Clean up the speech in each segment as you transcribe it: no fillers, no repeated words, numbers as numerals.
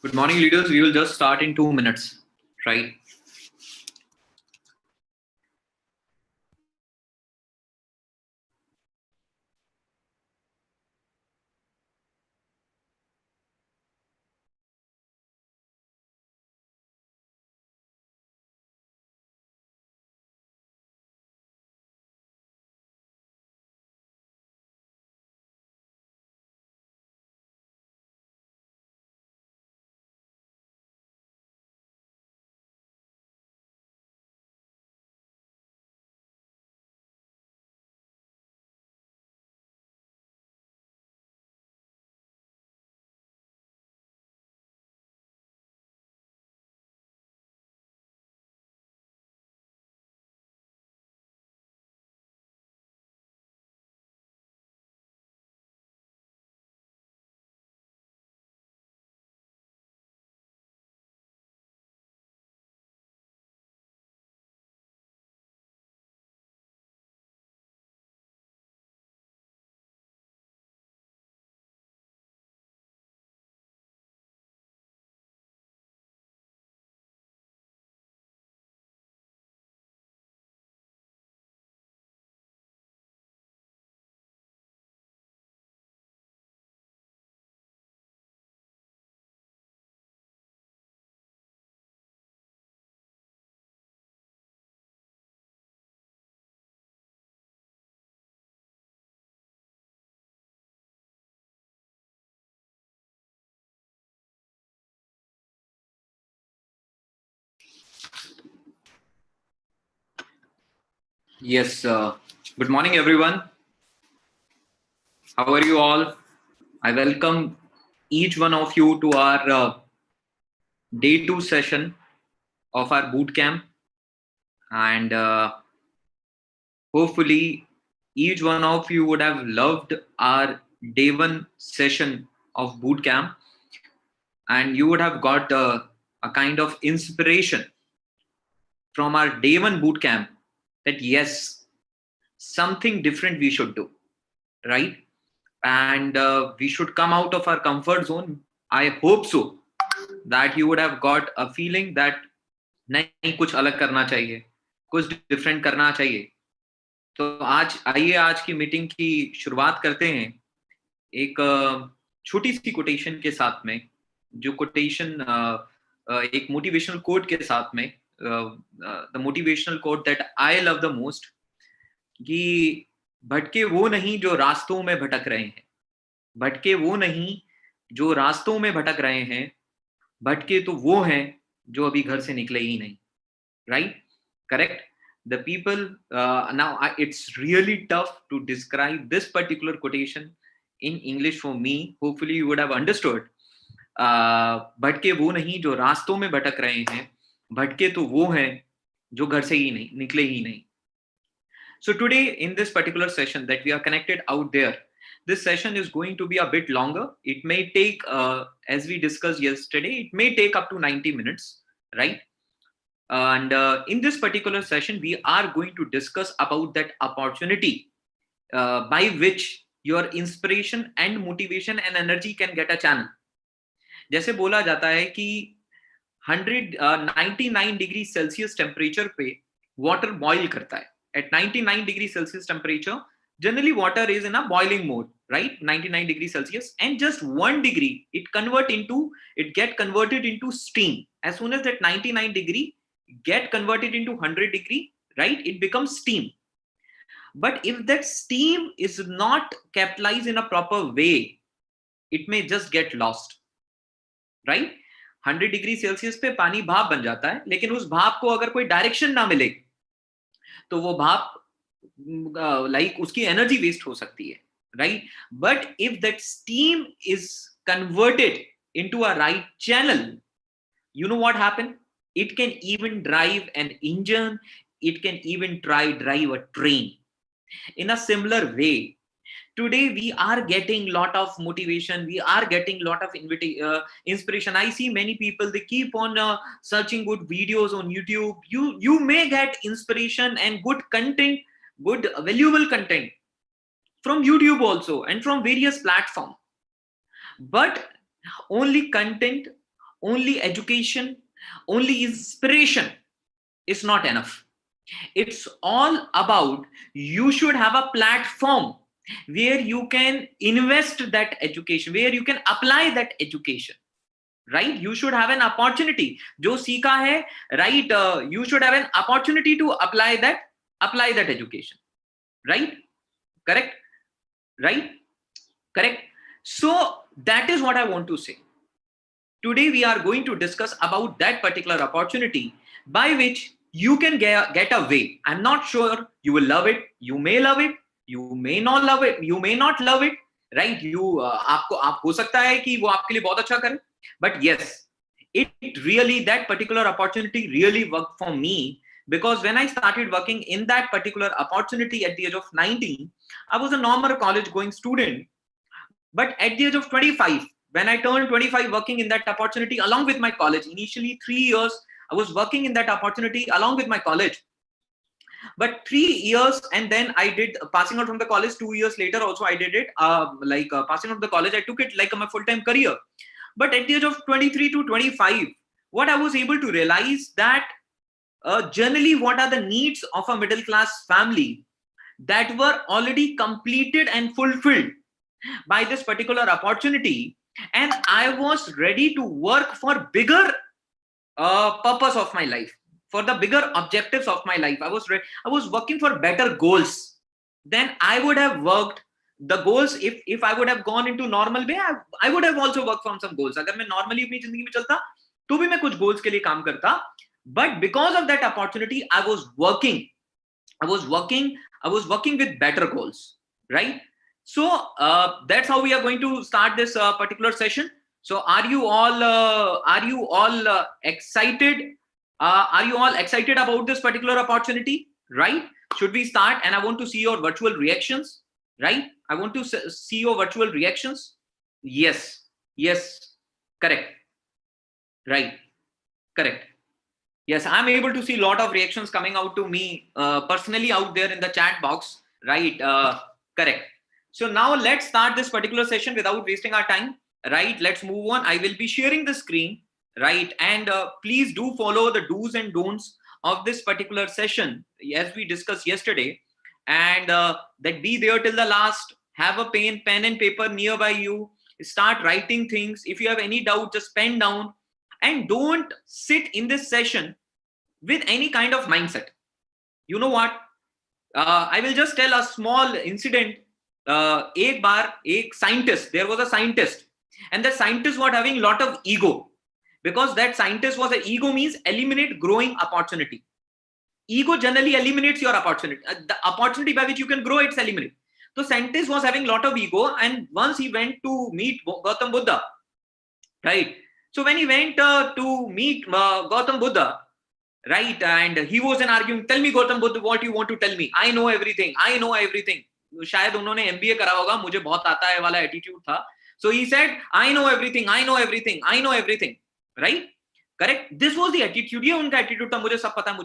Good morning, leaders. We will just start in 2 minutes, right? Yes. Good morning, everyone. How are you all? I welcome each one of you to our day 2 session of our boot camp, and hopefully, each one of you would have loved our day 1 session of boot camp, and you would have got a kind of inspiration from our day 1 boot camp that yes, something different we should do, right? And we should come out of our comfort zone. I hope so that you would have got a feeling that नहीं कुछ अलग करना चाहिए, कुछ different करना चाहिए. तो आज आइए आज की मीटिंग की शुरुआत करते हैं एक छोटी सी कोटेशन के साथ में, जो कोटेशन एक मोटिवेशनल कोट के साथ में, the motivational quote that I love the most, कि भटके वो नहीं जो रास्तों में भटक रहे हैं, भटके वो नहीं जो रास्तों में भटक रहे हैं, भटके तो वो हैं जो अभी घर से निकले ही नहीं. Right? Correct? The people, now it's really tough to describe this particular quotation in English for me. Hopefully you would have understood. भटके वो नहीं जो रास्तों में भटक रहे हैं, भटके तो वो हैं जो घर से ही नहीं निकले ही नहीं. So today in this particular session that we are connected out there, this session is going to be a bit longer. It may take, as we discussed yesterday, it may take up to 90 minutes, right? And in this particular session, we are going to discuss about that opportunity by which your inspiration and motivation and energy can get a channel. जैसे बोला जाता है कि 99 degree Celsius temperature पे water boil करता है. At 99 degree Celsius temperature, generally water is in a boiling mode, right? 99 degrees Celsius, and just 1 degree, it get converted into steam. As soon as that 99 degree get converted into 100 degree, right? It becomes steam. But if that steam is not capitalized in a proper way, it may just get lost, right? 100 degree Celsius पे पानी भाप बन जाता है, लेकिन उस भाप को अगर कोई डायरेक्शन ना मिले तो वो भाप लाइक उसकी एनर्जी वेस्ट हो सकती है, right? But if that steam is converted into a right channel, you know what happened? It can even drive an engine, it can even drive a train. In a similar way, today we are getting lot of motivation, we are getting lot of inspiration. I see many people, they keep on searching good videos on YouTube. You may get inspiration and good content, good valuable content from YouTube also and from various platforms, but only content only education, only inspiration is not enough. It's all about you should have a platform where you can invest that education, where you can apply that education, right? You should have an opportunity. Jo seekha hai, right? You should have an opportunity to apply that education, right? Correct, right? Correct. So that is what I want to say. Today we are going to discuss about that particular opportunity by which you can get away. I'm not sure you will love it. You may love it. You may not love it. You may not love it. Right? आपको आप हो सकता है कि वो आपके लिए बहुत अच्छा करे. But yes, it really, that particular opportunity really worked for me, because when I started working in that particular opportunity at the age of 19, I was a normal college going student. But at the age of 25, when I turned 25, working in that opportunity along with my college, initially 3 years, I was working in that opportunity along with my college. But 3 years, and then I did passing out from the college 2 years later. Also, I did it passing out of the college. I took it like my full-time career. But at the age of 23 to 25, what I was able to realize that generally what are the needs of a middle class family that were already completed and fulfilled by this particular opportunity, and I was ready to work for bigger purpose of my life, for the bigger objectives of my life. I was working for better goals. Then I would have worked the goals. If I would have gone into normal way, I would have also worked from some goals. अगर मैं normally अपनी जिंदगी में चलता तो भी मैं कुछ goals के लिए काम करता. But because of that opportunity, I was working with better goals, right? So that's how we are going to start this particular session. So are you all excited? Are you all excited about this particular opportunity? Right? Should we start? And I want to see your virtual reactions. Right? I want to see your virtual reactions. Yes. Correct. Right. Correct. Yes, I'm able to see a lot of reactions coming out to me personally out there in the chat box. Right. Correct. So now let's start this particular session without wasting our time. Right. Let's move on. I will be sharing the screen. Right. And please do follow the do's and don'ts of this particular session as we discussed yesterday. And that be there till the last. Have a pen and paper nearby you. Start writing things. If you have any doubt, just pen down. And don't sit in this session with any kind of mindset. You know what? I will just tell a small incident. एक बार एक scientist, there was a scientist, and the scientist was having a lot of ego, because that scientist was an ego means eliminate growing opportunity. Ego generally eliminates your opportunity. The opportunity by which you can grow, it's eliminated. So scientist was having a lot of ego, and once he went to meet Gautam Buddha, right? So when he went to meet Gautam Buddha, right, and he was an arguing, tell me Gautam Buddha, what you want to tell me? I know everything. शायद उन्होंने MBA करा होगा, मुझे बहुत आता है वाला attitude था. So he said, I know everything, right? Correct. This was the attitude. ये उनका attitude था, मुझे सब पता है.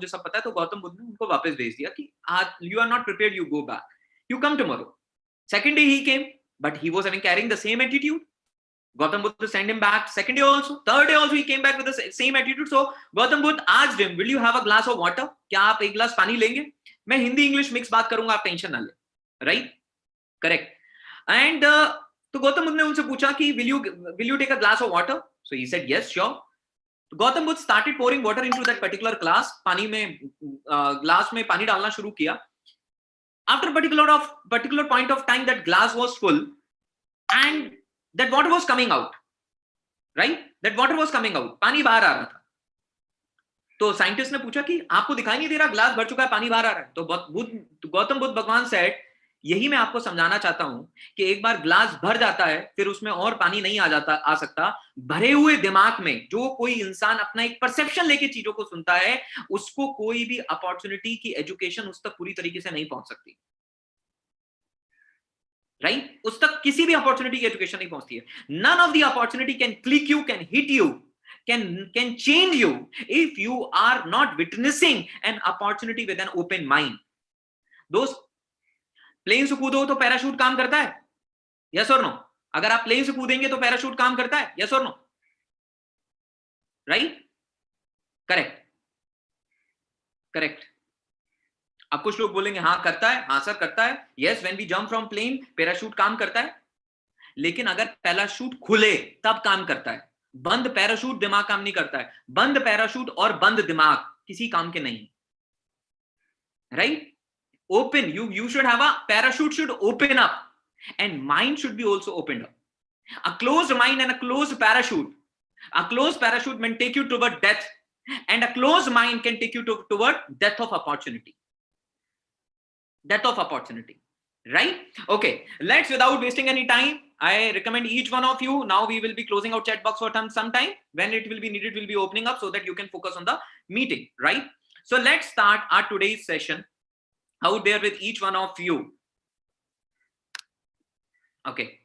तो गौतम बुद्ध ने उनको वापस भेज दिया कि you are not prepared, you go back, you come tomorrow. Second day he came, but he was carrying the same attitude. Gautam Buddha sent him back. Second day also, third day also, he came back with the same attitude. So Gautam Buddha asked him, will you have a glass of water? क्या आप एक glass पानी लेंगे? मैं Hindi English mix बात करूंगा, आप tension ना ले. Right? Correct. And तो गौतम बुद्ध ने उनसे पूछा कि will you take a glass of water? So he said yes, sure. So Gautam Buddha started pouring water into that particular glass. पानी में glass में पानी डालना शुरू किया. After a particular point of time, that glass was full, and that water was coming out, right? That water was coming out. पानी बाहर आ रहा था. तो साइंटिस्ट ने पूछा कि आपको दिखाई नहीं दे रहा, ग्लास भर चुका है, पानी बाहर आ रहा है. तो गौतम बुद्ध भगवान सेड, यही मैं आपको समझाना चाहता हूं कि एक बार ग्लास भर जाता है, फिर उसमें और पानी नहीं आ सकता. भरे हुए दिमाग में जो कोई इंसान अपना एक परसेप्शन लेके चीजों को सुनता है, उसको कोई भी अपॉर्चुनिटी की एजुकेशन उस तक पूरी तरीके से नहीं पहुंच सकती. राइट? उस तक किसी भी अपॉर्चुनिटी की एजुकेशन नहीं पहुंचती है. None of the opportunity can click you, can hit you, can change you if you are not witnessing an opportunity with an open mind. दोस्त, प्लेन से कूदो तो पैराशूट काम करता है? यस और नो? अगर आप प्लेन से कूदेंगे तो पैराशूट काम करता है? यस और नो? राइट? Correct, correct. अब कुछ लोग बोलेंगे हाँ करता है, हाँ सर करता है. Yes, when we jump from plane parachute काम करता है, लेकिन अगर पैराशूट खुले तब काम करता है. बंद पैराशूट दिमाग काम नहीं करता है. बंद पैराशूट और बंद दिमाग किसी काम के नहीं. Right? Open, you should have a parachute should open up, and mind should be also opened up. A closed mind and a closed parachute may take you toward death, and a closed mind can take you toward death of opportunity. Right? Okay, let's, without wasting any time, I recommend each one of you, now we will be closing out chat box for some time. When it will be needed, we'll be opening up so that you can focus on the meeting. Right? So let's start our today's session out there with each one of you. Okay,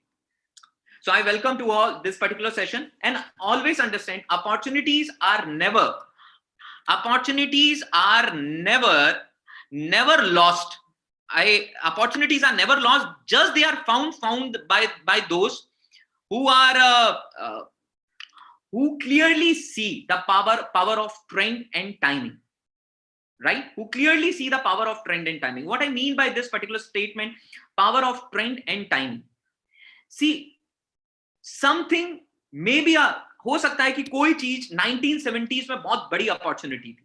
so I welcome to all this particular session, and always understand opportunities are never lost. Opportunities are never lost, just they are found by those who are who clearly see the power of trend and timing. Right? Who clearly see the power of trend and timing. What I mean by this particular statement, power of trend and timing. See, something maybe हो सकता है कि कोई चीज 1970s में बहुत बड़ी opportunity थी,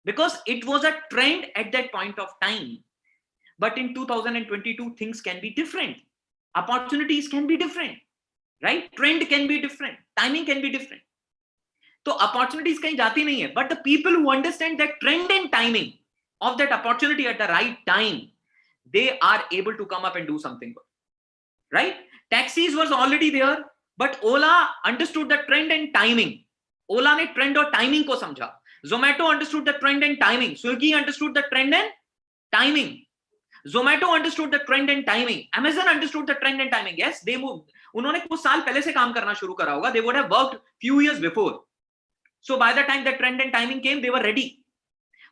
because it was a trend at that point of time. But in 2022 things can be different. Opportunities can be different. Right? Trend can be different. Timing can be different. तो opportunities कहीं जाती नहीं है, but the people who understand that trend and timing of that opportunity at the right time, they are able to come up and do something good. Right? Taxis was already there, but Ola understood the trend and timing. Ola ने trend और timing को समझा. Zomato understood the trend and timing. Swiggy understood the trend and timing. Zomato understood the trend and timing. Amazon understood the trend and timing. Yes, they moved. उन्होंने कुछ साल पहले से काम करना शुरू करा होगा. They would have worked few years before. So by the time the trend and timing came, they were ready.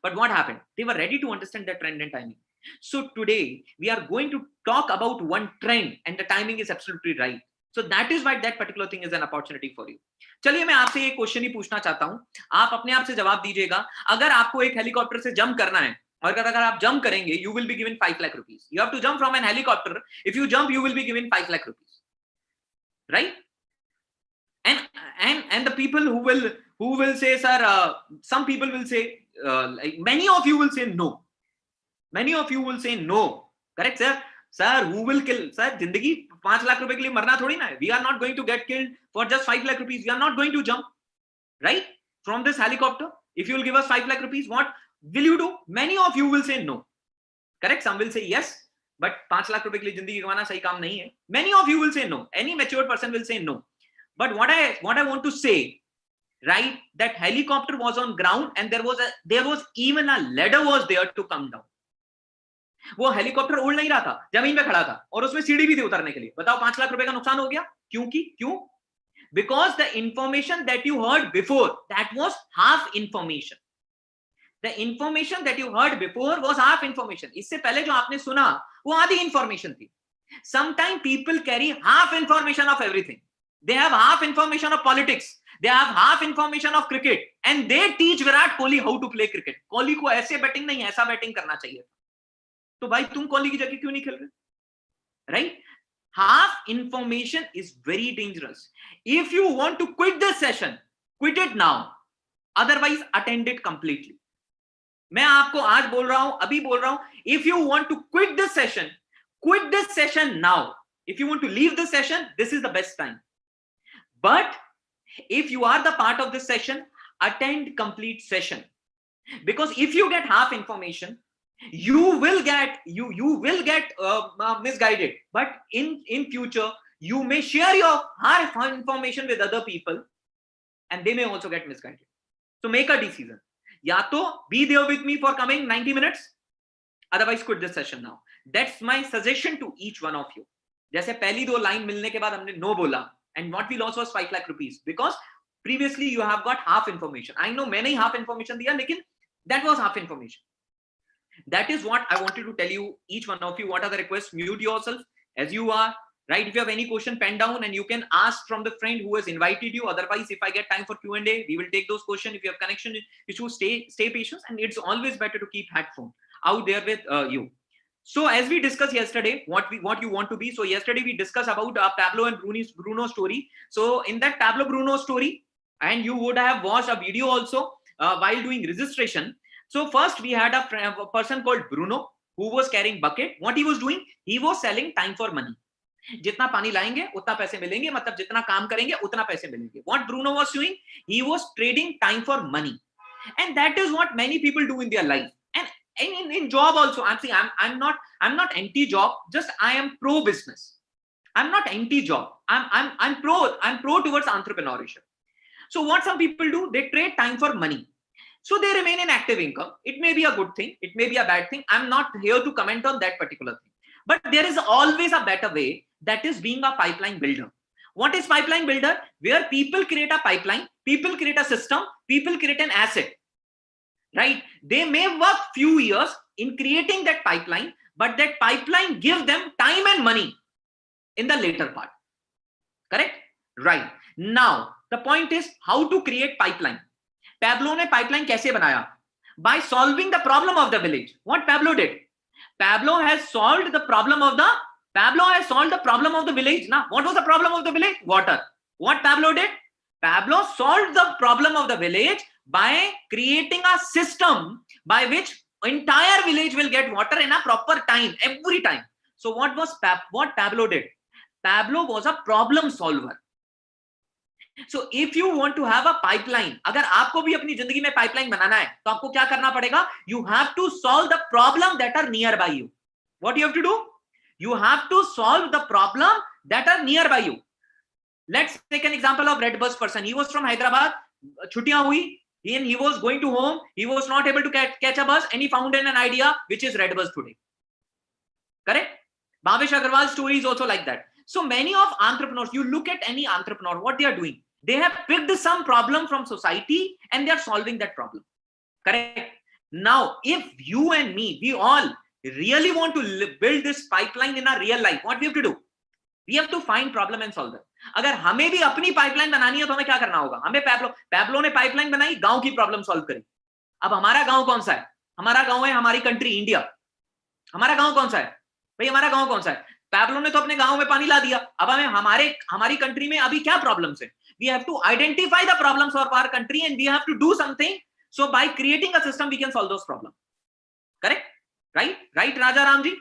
But what happened? They were ready to understand the trend and timing. So today we are going to talk about one trend, and the timing is absolutely right. So that is why that particular thing is an opportunity for you. चलिए मैं आपसे एक question ही पूछना चाहता हूं, आप अपने आप से जवाब दीजिएगा. अगर आपको एक हेलीकॉप्टर से जंप करना है, और अगर आप जंप करेंगे, you will be given 5 lakh rupees. You have to jump from an helicopter. If you jump, you will be given 5 lakh rupees. Right? And the people who will say, sir, some people will say, like many of you will say no. Many of you will say no. Correct, sir? Sir, who will kill? Sir, जिंदगी 5 लाख रुपए के लिए मरना थोड़ी ना है. We are not going to get killed for just 5 lakh rupees. We are not going to jump, right, from this helicopter. If you will give us 5 lakh rupees, what will you do? Many of you will say no. Correct? Some will say yes, but 5 lakh रुपए के लिए जिंदगी गंवाना सही काम नहीं है. Many of you will say no. Any matured person will say no. But what I want to say, right, that helicopter was on ground, and there was even a ladder was there to come down. वो helicopter उड़ नहीं रहा था, जमीन पे खड़ा था, और उसमें सीढ़ी भी थी उतरने के लिए. बताओ 5 लाख रुपए का नुकसान हो गया. क्यों? Because the information that you heard before, that was half information. The information that you heard before was half information. इससे पहले जो आपने सुना वो आधी information थी. Sometimes people carry half information of everything. They have half information of politics. They have half information of cricket, and they teach Virat Kohli how to play cricket. Kohli को ऐसे बैटिंग नहीं, ऐसा बैटिंग करना चाहिए. तो भाई तुम कोहली की जगह क्यों नहीं खेल रहे? Right? Half information is very dangerous. If you want to quit this session, quit it now. Otherwise, attend it completely. मैं आपको आज बोल रहा हूं, अभी बोल रहा हूं, if you want to quit this session now. If you want to leave this session, this is the best time. But if you are the part of this session, attend complete session. Because if you get half information, you will get misguided. But in future, you may share your half information with other people, and they may also get misguided. So make a decision. या तो be there with me for coming 90 minutes, otherwise quit this session now. That's my suggestion to each one of you. जैसे पहली 2 line मिलने के बाद हमने no बोला, and what we lost was 5 lakh rupees because previously you have got half information. I know मैंने half information दिया, लेकिन that was half information. That is what I wanted to tell you, each one of you. What are the requests? Mute yourself as you are. right? If you have any question, pen down and you can ask from the friend who has invited you. Otherwise, if I get time for Q&A, we will take those questions. If you have connection issues, stay patient, and it's always better to keep headphone out there with you. So as we discussed yesterday, what you want to be. So yesterday we discussed about Pablo and Bruno story. So in that Pablo Bruno story, and you would have watched a video also while doing registration. So first we had a person called Bruno who was carrying bucket. What he was doing? He was selling time for money. जितना पानी लाएंगे उतना पैसे मिलेंगे, मतलब जितना काम करेंगे उतना पैसे मिलेंगे. What Bruno was doing? He was trading time for money, and that is what many people do in their life. And in job also, I'm saying I'm not anti-job. Just I am pro business. I'm not anti-job. I'm pro towards entrepreneurship. So what some people do, they trade time for money. So they remain in active income. It may be a good thing. It may be a bad thing. I'm not here to comment on that particular thing. But there is always a better way, that is being a pipeline builder. What is pipeline builder? Where people create a pipeline, people create a system, people create an asset, right? They may work few years in creating that pipeline, but that pipeline gives them time and money in the later part. Correct? Right. Now, the point is how to create pipeline. Pablo ने pipeline कैसे बनाया? By solving the problem of the village. What Pablo did? Pablo has solved the problem of the village. Now, what was the problem of the village? Water. What Pablo did? Pablo solved the problem of the village by creating a system by which entire village will get water in a proper time, every time. So what Pablo did? Pablo was a problem solver. So if you want to have a pipeline, अगर आपको भी अपनी जिंदगी में pipeline बनाना है, तो आपको क्या करना पड़ेगा? You have to solve the problem that are nearby you. What you have to do? You have to solve the problem that are nearby you. Let's take an example of red bus person. He was from Hyderabad. छुट्टियां हुई, and he was going to home. He was not able to catch a bus, and he found an idea which is red bus today. Correct? Bhavesh Agarwal's story is also like that. So many of entrepreneurs, you look at any entrepreneur, what they are doing, they have picked some problem from society and they are solving that problem. Correct? Now, if you and me, we all really want to build this pipeline in our real life, what we have to do? We have to find problem and solve them. अगर हमें भी अपनी pipeline बनानी है तो हमें क्या करना होगा? हमें पैब्लो ने pipeline बनाई, गांव की problem solve करी. अब हमारा गांव कौन सा है? हमारा गांव है हमारी कंट्री इंडिया. हमारा गांव कौन सा है? भाई हमारा गांव कौन सा है? पैब्लो ने तो अपने गांव में पानी ला दिया. अब हमें हमारी कंट्री में अभी क्या प्रॉब्लम्स है? We have to identify the problems of our country and we have to do something. So by creating a system, we can solve those problems. Correct? Right, Raja Ramji?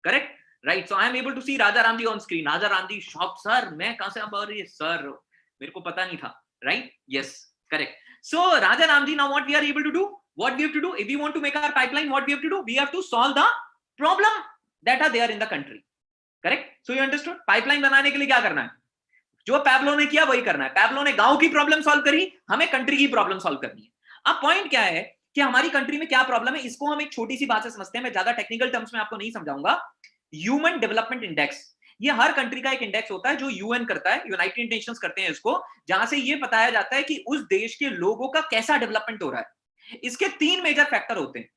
Correct? Right. So I am able to see Raja Ramji on screen. Raja Ramji shocked, sir, मैं कहाँ से अब और ये sir मेरे को पता नहीं था. Right? Yes. Correct. So Raja Ramji, now what we are able to do? What we have to do? If we want to make our pipeline, what we have to do? We have to solve the problem that are there in the country. Correct? So you understood? Pipeline बनाने के लिए क्या करना है? जो Pablo ने किया वही करना है. पैब्लो ने गांव की प्रॉब्लम सॉल्व करी, हमें कंट्री की प्रॉब्लम सॉल्व करनी है. अब पॉइंट क्या है कि हमारी कंट्री में क्या प्रॉब्लम है, इसको हम एक छोटी सी बात से समझते हैं. मैं ज्यादा टेक्निकल टर्म्स में आपको नहीं समझाऊंगा. ह्यूमन डेवलपमेंट इंडेक्स, ये हर कंट्री का एक इंडेक्स होता है जो यूएन करता है, यूनाइटेड नेशंस करते हैं इसको, जहां से ये बताया जाता है कि उस देश के लोगों का कैसा डेवलपमेंट हो रहा है. इसके 3 मेजर फैक्टर होते हैं.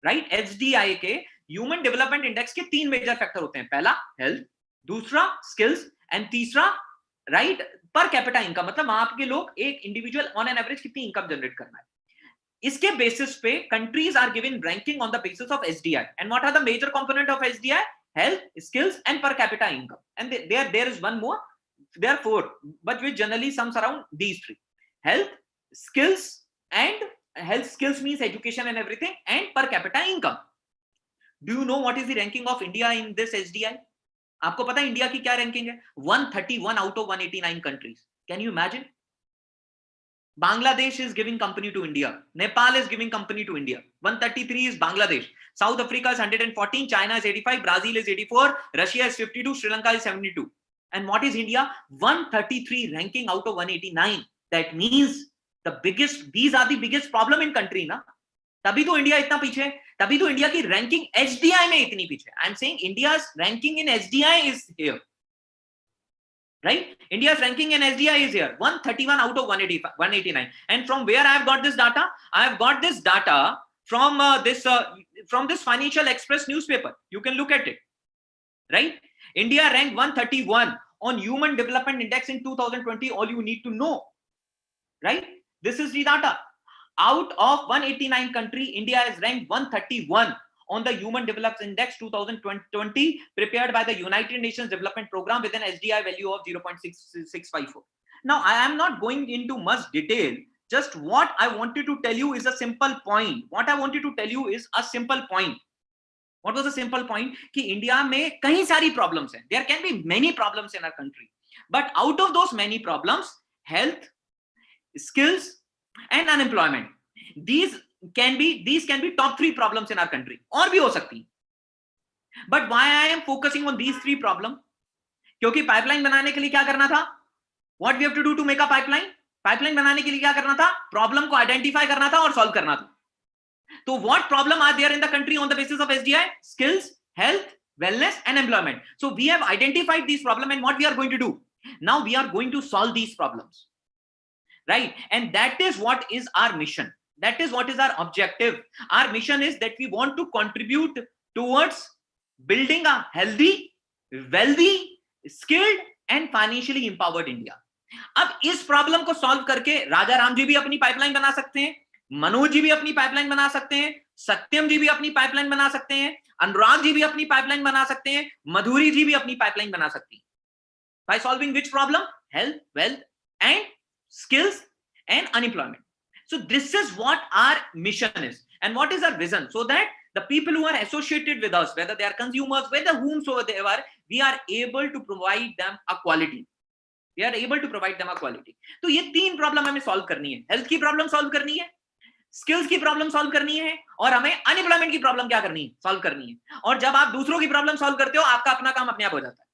राइट? एचडीआई के ह्यूमन डेवलपमेंट इंडेक्स के 3 मेजर फैक्टर होते हैं. पहला हेल्थ, दूसरा स्किल्स एंड तीसरा राइट पर कैपिटा इनकम, मतलब आपके लोग एक इंडिविजुअल ऑन एन एवरेज कितनी इनकम जनरेट करना है. इसके बेसिस पे countries are given ranking on the basis of HDI. And what are the major component of HDI? health, skills and per capita income. And there is one more, there are 4, but which generally sums around these 3: health, skills, and health skills means education and everything, and per capita income. Do you know what is the ranking of India in this HDI? आपको पता है India की क्या ranking है? 131 out of 189 countries. Can you imagine? Bangladesh is giving company to India. Nepal is giving company to India. 133 is Bangladesh. South Africa is 114. China is 85. Brazil is 84. Russia is 52. Sri Lanka is 72. And what is India? 133 ranking out of 189. That means these are the biggest problem in country, na? तभी तो India इतना पीछे है. तभी तो India की ranking HDI में इतनी पीछे. I am saying India's ranking in HDI is here. Right? India's ranking in HDI is here. 131 out of 189. And from where I have got this data? I have got this data from this Financial Express newspaper. You can look at it. Right? India ranked 131 on Human Development Index in 2020. All you need to know, right? This is the data. Out of 189 country, India is ranked 131 on the Human Development Index 2020, prepared by the United Nations Development Program with an SDI value of 0.6654. Now, I am not going into much detail. Just what I wanted to tell you is a simple point. What I wanted to tell you is a simple point. What was a simple point? कि India में कई सारी problems हैं. There can be many problems in our country, but out of those many problems, health, skills, and unemployment, these can be top 3 problems in our country. और भी हो सकती. But why I am focusing on these 3 problems? क्योंकि pipeline बनाने के लिए क्या करना था? What we have to do to make a pipeline? Pipeline बनाने के लिए क्या करना था? Problem को identify करना था और solve करना था. So what problem are there in the country on the basis of SDI? Skills, health, wellness, and employment. So we have identified these problems, and what we are going to do? Now we are going to solve these problems, right? And that is what is our mission. That is what is our objective. Our mission is that we want to contribute towards building a healthy, wealthy, skilled, and financially empowered India. अब इस problem को solve करके राजा राम जी भी अपनी pipeline बना सकते हैं, मनोज जी भी अपनी पाइपलाइन बना सकते हैं, सत्यम जी भी अपनी पाइपलाइन बना सकते हैं, अनुराग जी भी अपनी पाइपलाइन बना सकते हैं, मधुरी जी भी अपनी पाइपलाइन बना सकती हैं. By solving which problem? Health, wealth, and skills and unemployment. So this is what our mission is, and what is our vision, so that the people who are associated with us, whether they are consumers, whether whomsoever they are, we are able to provide them a quality. We are able to provide them a quality. तो ये 3 problem हमें solve करनी है. Health की problem solve करनी है, skills की problem solve करनी है, और हमें अनएम्प्लॉयमेंट की प्रॉब्लम क्या करनी है? सॉल्व करनी है. और जब आप दूसरों की प्रॉब्लम सॉल्व करते हो, आपका अपना काम अपने आप हो जाता है.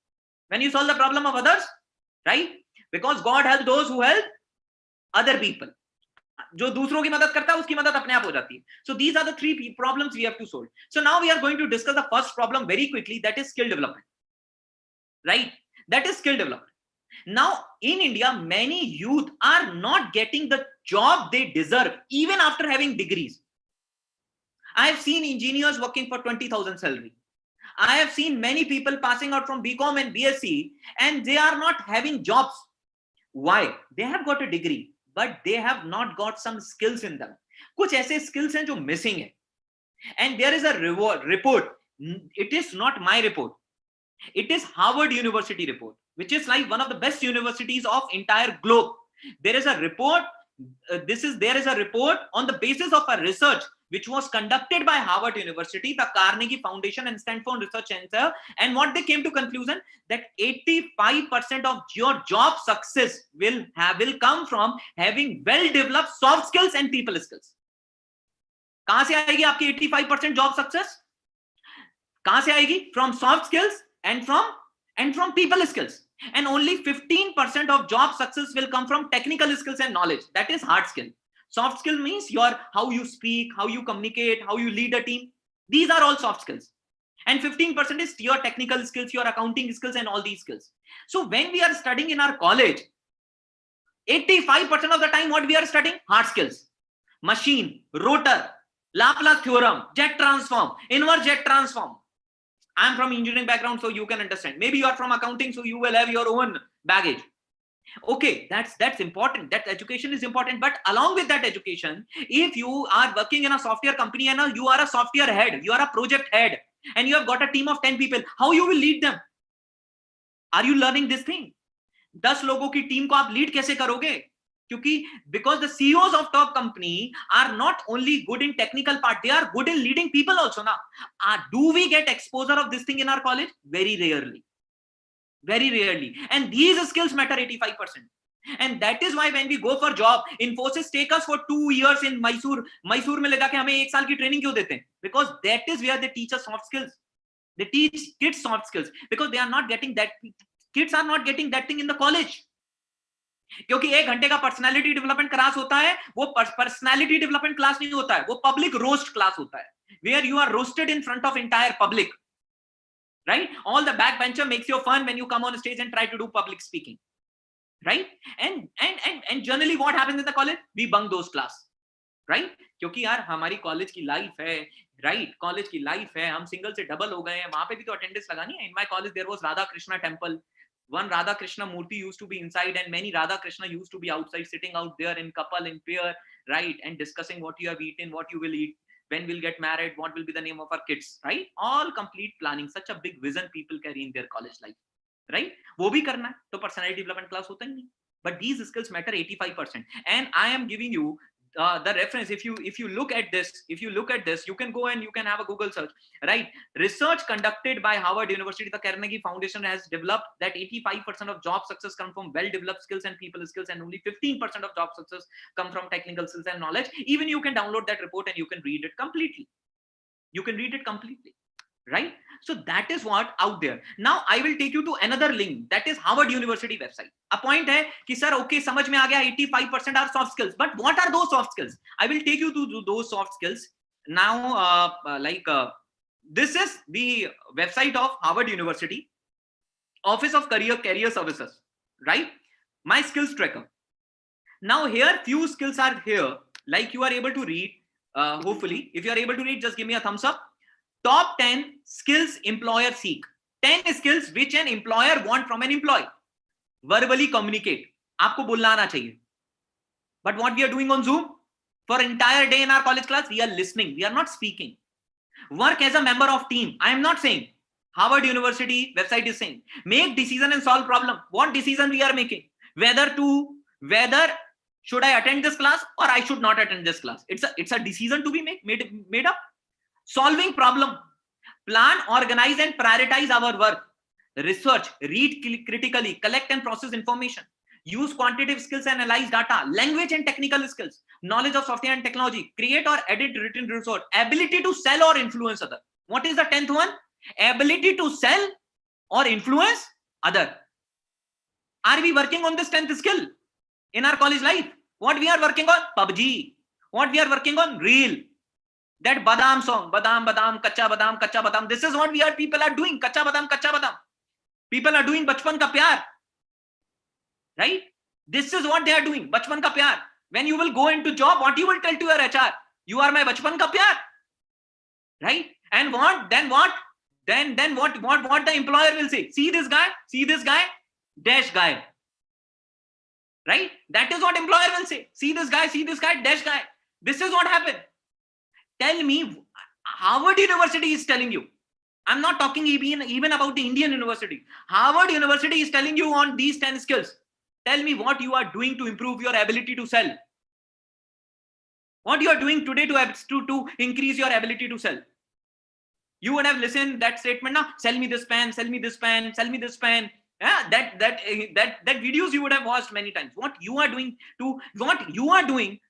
When you solve the problem of others, right? Because God helps those who help other people. जो दूसरों की मदद करता है, उसकी मदद अपने आप हो जाती है. So these are the 3 problems we have to solve. So now we are going to discuss the first problem very quickly, that is skill development. Right? That is skill development. Now in India, many youth are not getting the job they deserve even after having degrees. I have seen engineers working for 20,000 salary. I have seen many people passing out from BCom and BSc, and they are not having jobs. Why? They have got a degree, but they have not got some skills in them. कुछ ऐसे skills हैं जो missing है. And there is a report. It is not my report. It is Harvard University report, which is like one of the best universities of entire globe. There is a report. There is a report on the basis of a research which was conducted by Harvard University, the Carnegie Foundation, and Stanford Research Center. And what they came to conclusion, that 85% of your job success will come from having well-developed soft skills and people skills. कहां से आएगी आपकी 85% job success? कहां से आएगी? From soft skills and from people skills. And only 15% of job success will come from technical skills and knowledge. That is hard skill. Soft skill means how you speak, how you communicate, how you lead a team. These are all soft skills. And 15% is your technical skills, your accounting skills, and all these skills. So when we are studying in our college, 85% of the time what we are studying? Hard skills. Machine, rotor, Laplace theorem, jet transform, inverse jet transform. I am from engineering background, so you can understand. Maybe you are from accounting, so you will have your own baggage. Okay, that's important. That education is important. But along with that education, if you are working in a software company and you are a software head, you are a project head, and you have got a team of 10 people, how you will lead them? Are you learning this thing? 10 लोगों की team को आप lead कैसे करोगे? क्योंकि because the CEOs of top company are not only good in technical part, they are good in leading people also. Now, do we get exposure of this thing in our college? Very rarely. Very rarely. And these skills matter 85%. And that is why when we go for job, Infosys take us for 2 years in Mysore में ले जाके हमें 1 साल की training क्यों देते हैं? Because that is where they teach us soft skills. They teach kids soft skills because they are not getting that. Kids are not getting that thing in the college. क्योंकि 1 घंटे का पर्सनालिटी डेवलपमेंट क्लास होता है, वो personality development class नहीं होता है, वो पब्लिक रोस्ट क्लास होता है, where you are roasted in front of entire public, right? All the backbencher makes you fun when you come on stage and try to do public speaking, right? And generally what happens in the college? We bunk those class. Right क्योंकि यार हमारी college की life है, right college की life है, हम single से double हो गए हैं, वहां पे भी तो अटेंडेंस लगानी है. In my college there was Radha Krishna temple. One Radha Krishna Murti used to be inside and many Radha Krishna used to be outside, sitting out there in couple, in pair, right, and discussing what you have eaten, what you will eat, when we'll get married, what will be the name of our kids, right? All complete planning. Such a big vision people carry in their college life, right? वो भी करना है तो personality development class होता ही नहीं. But these skills matter 85%. And I am giving you the reference. If you look at this, you can go and you can have a Google search, right? Research conducted by Harvard University, the Carnegie Foundation has developed that 85% of job success come from well developed skills and people skills, and only 15% of job success come from technical skills and knowledge. Even you can download that report and you can read it completely. Right? So that is what out there. Now I will take you to another link, that is Harvard University website. A point hai ki sir, okay, samajh mein aa gaya, 85% are soft skills, but what are those soft skills? I will take you to those soft skills now. This is the website of Harvard University Office of Career Services, right? My skills tracker. Now here few skills are here, like you are able to read. Hopefully if you are able to read, just give me a thumbs up. Top 10 skills employer seek. 10 skills which an employer want from an employee. Verbally communicate. आपको बोलना आना चाहिए. But what we are doing on Zoom for entire day in our college class, we are listening. We are not speaking. Work as a member of team. I am not saying. Harvard University website is saying make decision and solve problem. What decision we are making? Whether should I attend this class or I should not attend this class. It's a decision to be made up. Solving problem, plan, organize and prioritize our work. Research, read critically, collect and process information. Use quantitative skills and analyze data. Language and technical skills, knowledge of software and technology. Create or edit written resource. Ability to sell or influence other. What is the 10th one? Ability to sell or influence other. Are we working on this 10th skill in our college life? What we are working on? PUBG. What we are working on? Reel. That badam song, badam badam kacha badam, this is what people are doing. Kacha badam, people are doing bachpan ka pyar, right? This is what they are doing, bachpan ka pyar. When you will go into job, what you will tell to your HR? You are my bachpan ka pyar, right? And what then what the employer will say? See this guy, dash guy, right? That is what employer will say. See this guy, dash guy. This is what happened. Tell me, Harvard University is telling you. I'm not talking even about the Indian university. Harvard University is telling you on these 10 skills. Tell me what you are doing to improve your ability to sell. What you are doing today to increase your ability to sell. You would have listened that statement, now sell me this pen, sell me this pen, sell me this pen. Yeah, that videos you would have watched many times. What you are doing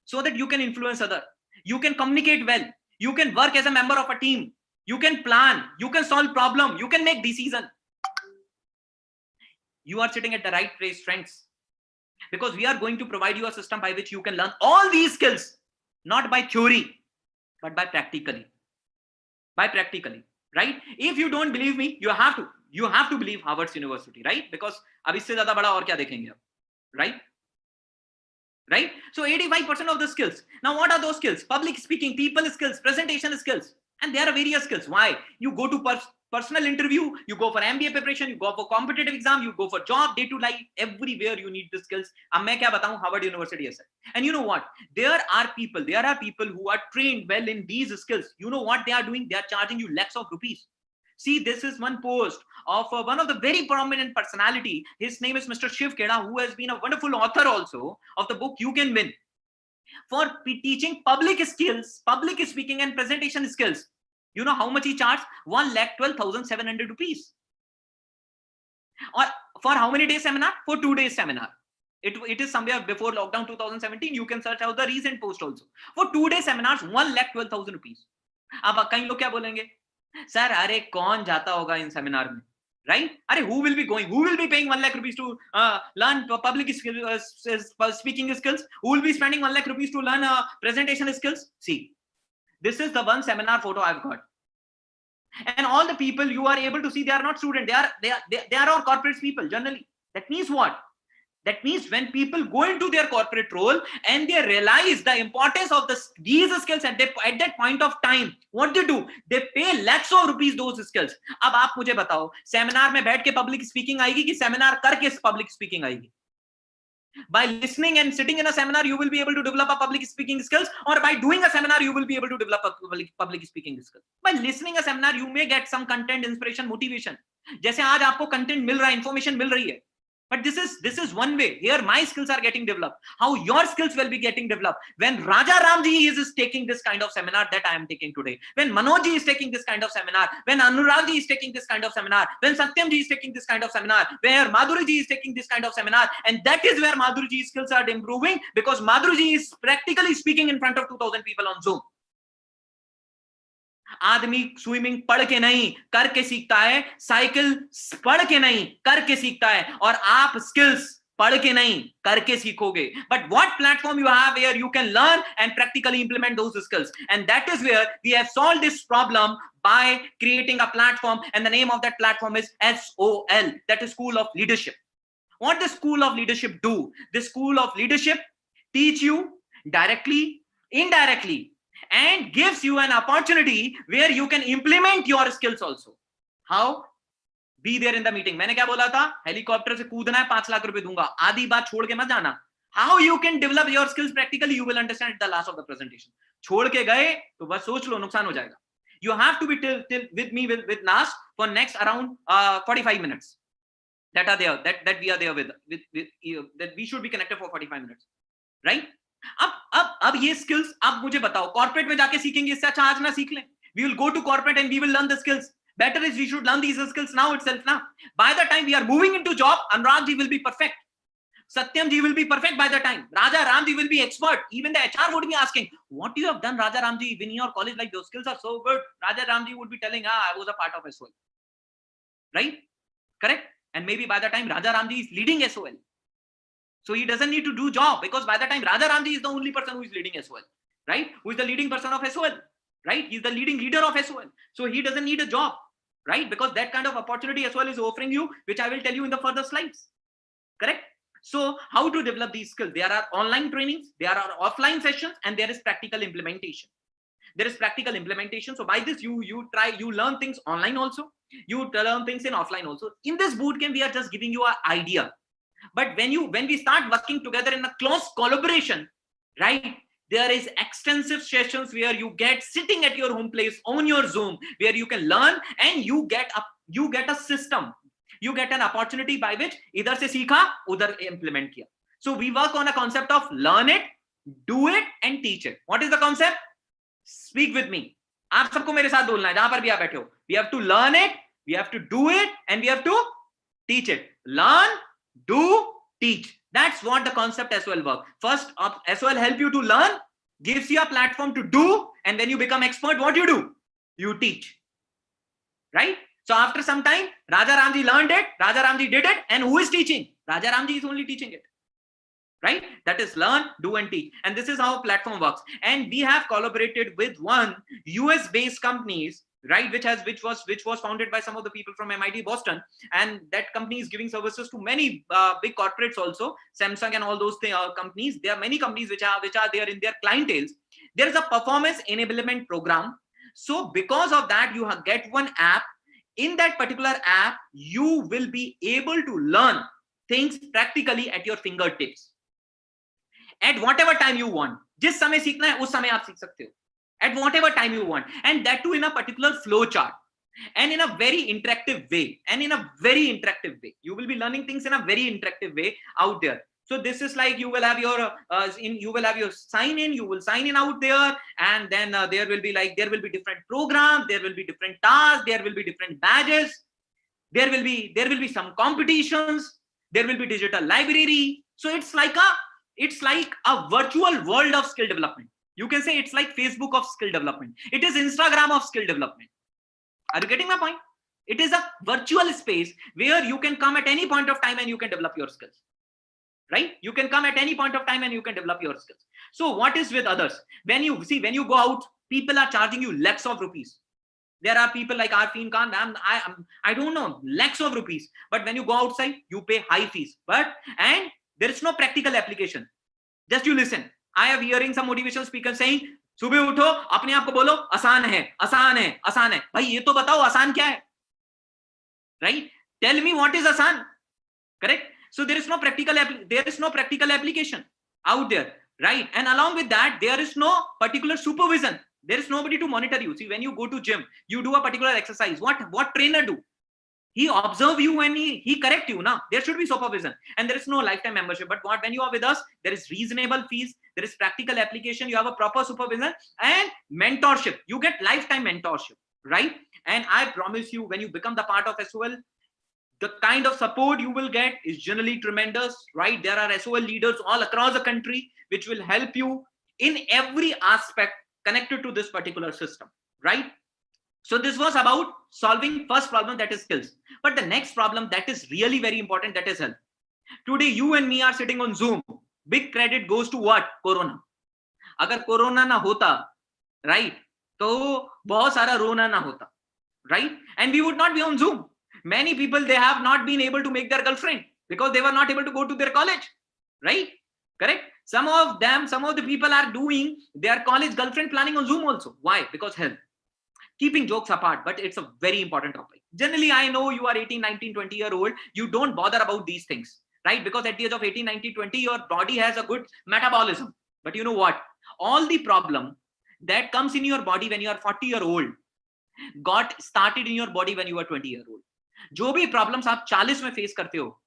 so that you can influence others. You can communicate well. You can work as a member of a team. You can plan. You can solve problem. You can make decision. You are sitting at the right place, friends. Because we are going to provide you a system by which you can learn all these skills, not by theory, but by practically. Right? If you don't believe me, you have to believe Harvard University, right? Because अब इससे ज़्यादा बड़ा और क्या देखेंगे आप, right? Right? So 85% of the skills. Now what are those skills? Public speaking, people skills, presentation skills. And there are various skills. Why? You go to personal interview, you go for MBA preparation, you go for competitive exam, you go for job, day to life, everywhere you need the skills. अब मैं क्या बताऊं, Harvard University ऐसा. And you know what? There are people who are trained well in these skills. You know what they are doing? They are charging you lakhs of rupees. See, this is one post of one of the very prominent personality. His name is Mr. Shiv Keda, who has been a wonderful author also of the book You Can Win. For teaching public skills, public speaking and presentation skills. You know how much he charged? 1,12,700 rupees. Or for how many days seminar? For 2 days seminar. It is somewhere before lockdown 2017. You can search out the recent post also. For 2 day seminars, 1,12,000 rupees. अब कई लोग क्या बोलेंगे? Sir, अरे कौन जाता होगा इन seminar में, right? अरे who will be going? Who will be paying 1 lakh rupees to learn public speaking skills? Who will be spending 1 lakh rupees to learn presentation skills? See, this is the one seminar photo I've got, and all the people you are able to see, they are not students. They are all corporate people generally. That means what? That means when people go into their corporate role and they realize the importance of these skills at that point of time, what they do, they pay lakhs of rupees those skills. अब आप मुझे बताओ, seminar में बैठ के public speaking आएगी कि seminar करके पब्लिक स्पीकिंग आएगी? By listening and sitting in a seminar, you will be able to develop a public speaking skills, or by doing a seminar, you will be able to develop a public speaking skills. By listening a seminar, you may get some content, inspiration, motivation. जैसे आज आपको content मिल रहा है, information मिल रही है. But this is one way. Here my skills are getting developed. How your skills will be getting developed? When Raja Ramji is taking this kind of seminar that I am taking today. When Manoj is taking this kind of seminar. When Anurag ji is taking this kind of seminar. When Satyam ji is taking this kind of seminar. Where Madhuri ji is taking this kind of seminar. And that is where Madhuri ji's skills are improving, because Madhuri ji is practically speaking in front of 2000 people on Zoom. आदमी swimming पढ़ के नहीं करके सीखता है, cycle पढ़ के नहीं करके सीखता है, और आप स्किल्स पढ़ के नहीं करके सीखोगे. But what platform you have where you can learn and practically implement those skills? And that is where we have solved this problem by creating a platform, and the name of that platform is SOL, that is School of Leadership. What the School of Leadership do? The School of Leadership teach you directly, indirectly, and gives you an opportunity where you can implement your skills also. How? Be there in the meeting. मैंने क्या बोला था? Helicopter से कूदना है, 5 लाख रुपए दूंगा. आधी बात छोड़ के मत जाना. How you can develop your skills practically, you will understand at the last of the presentation. छोड़ के गए तो बस सोच लो, नुकसान हो जाएगा. You have to be till with me with Nas for next around 45 minutes. That are there. That we are there with that we should be connected for 45 minutes, right? अब ये skills आप मुझे बताओ, corporate में जाके सीखेंगे, इससे अच्छा आज ना सीख लें. We will go to corporate and we will learn the skills. Better is we should learn these skills now itself. Now, by the time we are moving into job, Anurag ji will be perfect. Satyam ji will be perfect by the time. Raja Ram ji will be expert. Even the HR would be asking, what you have done, Raja Ram ji, in your college, like those skills are so good. Raja Ram ji would be telling, I was a part of SOL. Right? Correct? And maybe by the time Raja Ram ji is leading SOL. So he doesn't need to do job, because by the time Raja Ram ji is the only person who is leading SOL. Right? Who is the leading person of SOL. Right? He's the leading leader of SOL. So he doesn't need a job. Right? Because that kind of opportunity SOL is offering you, which I will tell you in the further slides. Correct? So how to develop these skills? There are online trainings, there are offline sessions, and there is practical implementation. There is practical implementation. So by this, you learn things online also. You learn things in offline also. In this bootcamp, we are just giving you an idea. But when we start working together in a close collaboration, right? There is extensive sessions where you get sitting at your home place on your Zoom, where you can learn, and you get a system. You get an opportunity by which इधर से सीखा, उधर implement किया. So we work on a concept of learn it, do it, and teach it. What is the concept? Speak with me. आप सबको मेरे साथ बोलना है, जहां पर भी आप बैठे हो. We have to learn it, we have to do it, and we have to teach it. Learn, do, teach. That's what the concept SOL work. First, SOL help you to learn, gives you a platform to do, and when you become expert, what do? You teach. Right? So after some time, Raja Ramji learned it, Raja Ramji did it, and who is teaching? Raja Ramji is only teaching it. Right? That is learn, do, and teach. And this is how a platform works. And we have collaborated with one US-based companies, right, which was founded by some of the people from MIT Boston, and that company is giving services to many big corporates also, Samsung and all those companies. There are many companies which are there in their clientele. There is a performance enablement program. So because of that, you get one app. In that particular app, you will be able to learn things practically at your fingertips at whatever time you want. जिस समय सीखना है उस समय आप सीख सकते हो. At whatever time you want, and that too in a particular flow chart, and in a very interactive way. You will be learning things in a very interactive way out there. So this is like you will have your sign in. You will sign in out there, and then there will be different programs, there will be different tasks, there will be different badges, there will be some competitions, there will be digital library. So it's like a virtual world of skill development. You can say it's like Facebook of skill development. It is Instagram of skill development. Are you getting my point? It is a virtual space where you can come at any point of time and you can develop your skills. Right? You can come at any point of time and you can develop your skills. So what is with others? When you go out, people are charging you lakhs of rupees. There are people like Arfeen Khan, I don't know, lakhs of rupees. But when you go outside, you pay high fees. And There is no practical application. Just you listen. I am hearing some motivational speakers saying, सुबह उठो, अपने आप को बोलो आसान है, आसान है, आसान है. भाई ये तो बताओ आसान क्या है? Right? Tell me what is आसान. Correct? So there is no practical application out there, right? And along with that, there is no particular supervision. There is nobody to monitor you. See, when you go to gym, you do a particular exercise. What trainer do? He observe you and he correct you. Now there should be supervision, and there is no lifetime membership. But when you are with us, there is reasonable fees, there is practical application, you have a proper supervision and mentorship. You get lifetime mentorship, right? And I promise you, when you become the part of SOL, the kind of support you will get is generally tremendous, right? There are SOL leaders all across the country which will help you in every aspect connected to this particular system, right? So this was about solving first problem, that is skills. But the next problem that is really very important, that is health. Today you and me are sitting on Zoom. Big credit goes to what? Corona. Agar corona na hota, right? तो बहुत सारा रोना ना होता, right? And we would not be on Zoom. Many people, they have not been able to make their girlfriend because they were not able to go to their college, right? Correct? Some of the people are doing their college girlfriend planning on Zoom also. Why? Because health. Keeping jokes apart, but it's a very important topic. Generally, I know you are 18, 19, 20-year-old. You don't bother about these things, right? Because at the age of 18, 19, 20, your body has a good metabolism. But you know what? All the problem that comes in your body when you are 40-year-old got started in your body when you were 20-year-old. जो भी problems आप 40 में face करते हो,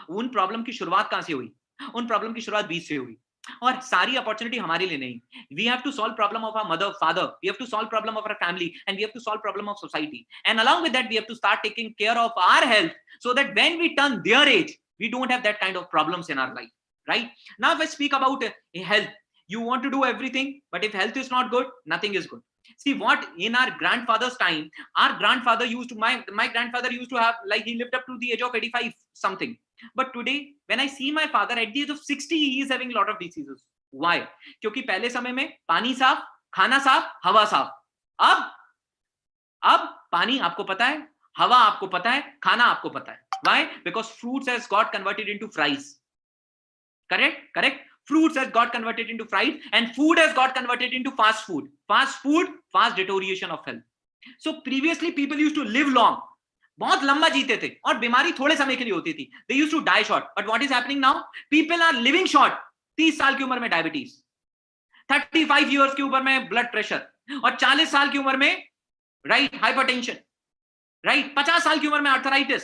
उन problem की शुरुआत कहां से हुई? उन प्रॉब्लम की शुरुआत 20 से हुई. और सारी अपॉर्चुनिटी हमारे लिए नहीं. We have to solve problem of our mother, father. We have to solve problem of our family, and we have to solve problem of society. And along with that, we have to start taking care of our health so that when we turn their age, we don't have that kind of problems in our life, right? Now, if I speak about health, you want to do everything, but if health is not good, nothing is good. See, what in our grandfather's time, our grandfather used to, my grandfather used to have, like, he lived up to the age of 85 something. But today, when I see my father at the age of 60, he is having a lot of diseases. Why? क्योंकि पहले समय में पानी साफ, खाना साफ, हवा साफ. अब पानी आपको पता है, हवा आपको पता है, खाना आपको पता है. Why? Because fruits has got converted into fries. Correct? Fruits has got converted into fries, and food has got converted into fast food. Fast deterioration of health. So previously people used to live long. बहुत लंबा जीते थे और बीमारी थोड़े समय के लिए होती थी. They used to die short. But what is happening now? People are living short. 30 साल की उम्र में डायबिटीज, 35 years की उम्र में ब्लड प्रेशर, और 40 साल की उम्र में राइट हाइपरटेंशन, राइट 50 साल की उम्र में आर्थराइटिस,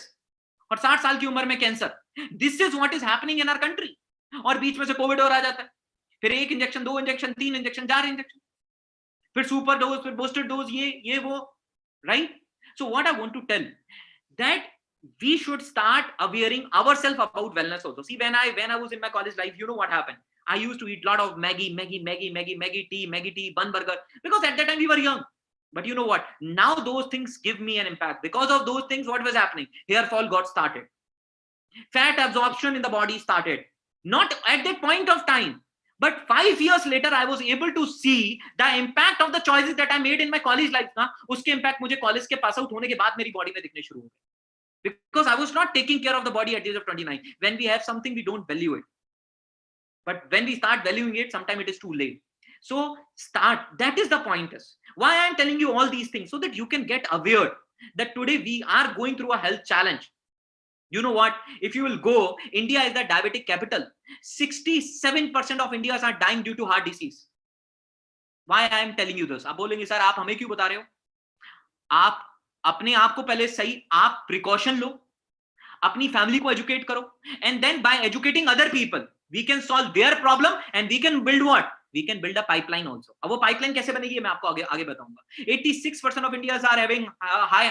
और 60 साल की उम्र में cancer. This is what is happening in our country. और बीच में से कोविड और आ जाता है, फिर 1 इंजेक्शन, 2 इंजेक्शन, 3 इंजेक्शन, 4 इंजेक्शन, फिर सुपर डोज, फिर बूस्टर डोज, ये वो, right? So what I want to tell, that we should start awareing ourselves about wellness also. See, when I was in my college life, you know what happened? I used to eat a lot of Maggie tea, bun burger, because at that time we were young. But you know what? Now those things give me an impact. Because of those things, what was happening? Hair fall got started. Fat absorption in the body started. Not at that point of time. But 5 years later, I was able to see the impact of the choices that I made in my college life. ना उसके impact मुझे college के pass out होने के बाद मेरी body में दिखने शुरू हो गए. Because I was not taking care of the body at the age of 29. When we have something, we don't value it. But when we start valuing it, sometimes it is too late. So start. That is the point. Why I am telling you all these things, so that you can get aware that today we are going through a health challenge. You know what? If you will go, India is the diabetic capital. 67% of Indians are dying due to heart disease. Why I am telling you this? आप बोलेंगे sir आप हमें क्यों बता रहे हो? आप अपने आप को पहले सही आप प्रिकॉशन लो, अपनी फैमिली को एजुकेट करो, and then by educating other people, we can solve their problem and we can build what? We can build a pipeline also. अब वो pipeline कैसे बनेगी मैं आपको आगे बताऊंगा. 86% of Indians are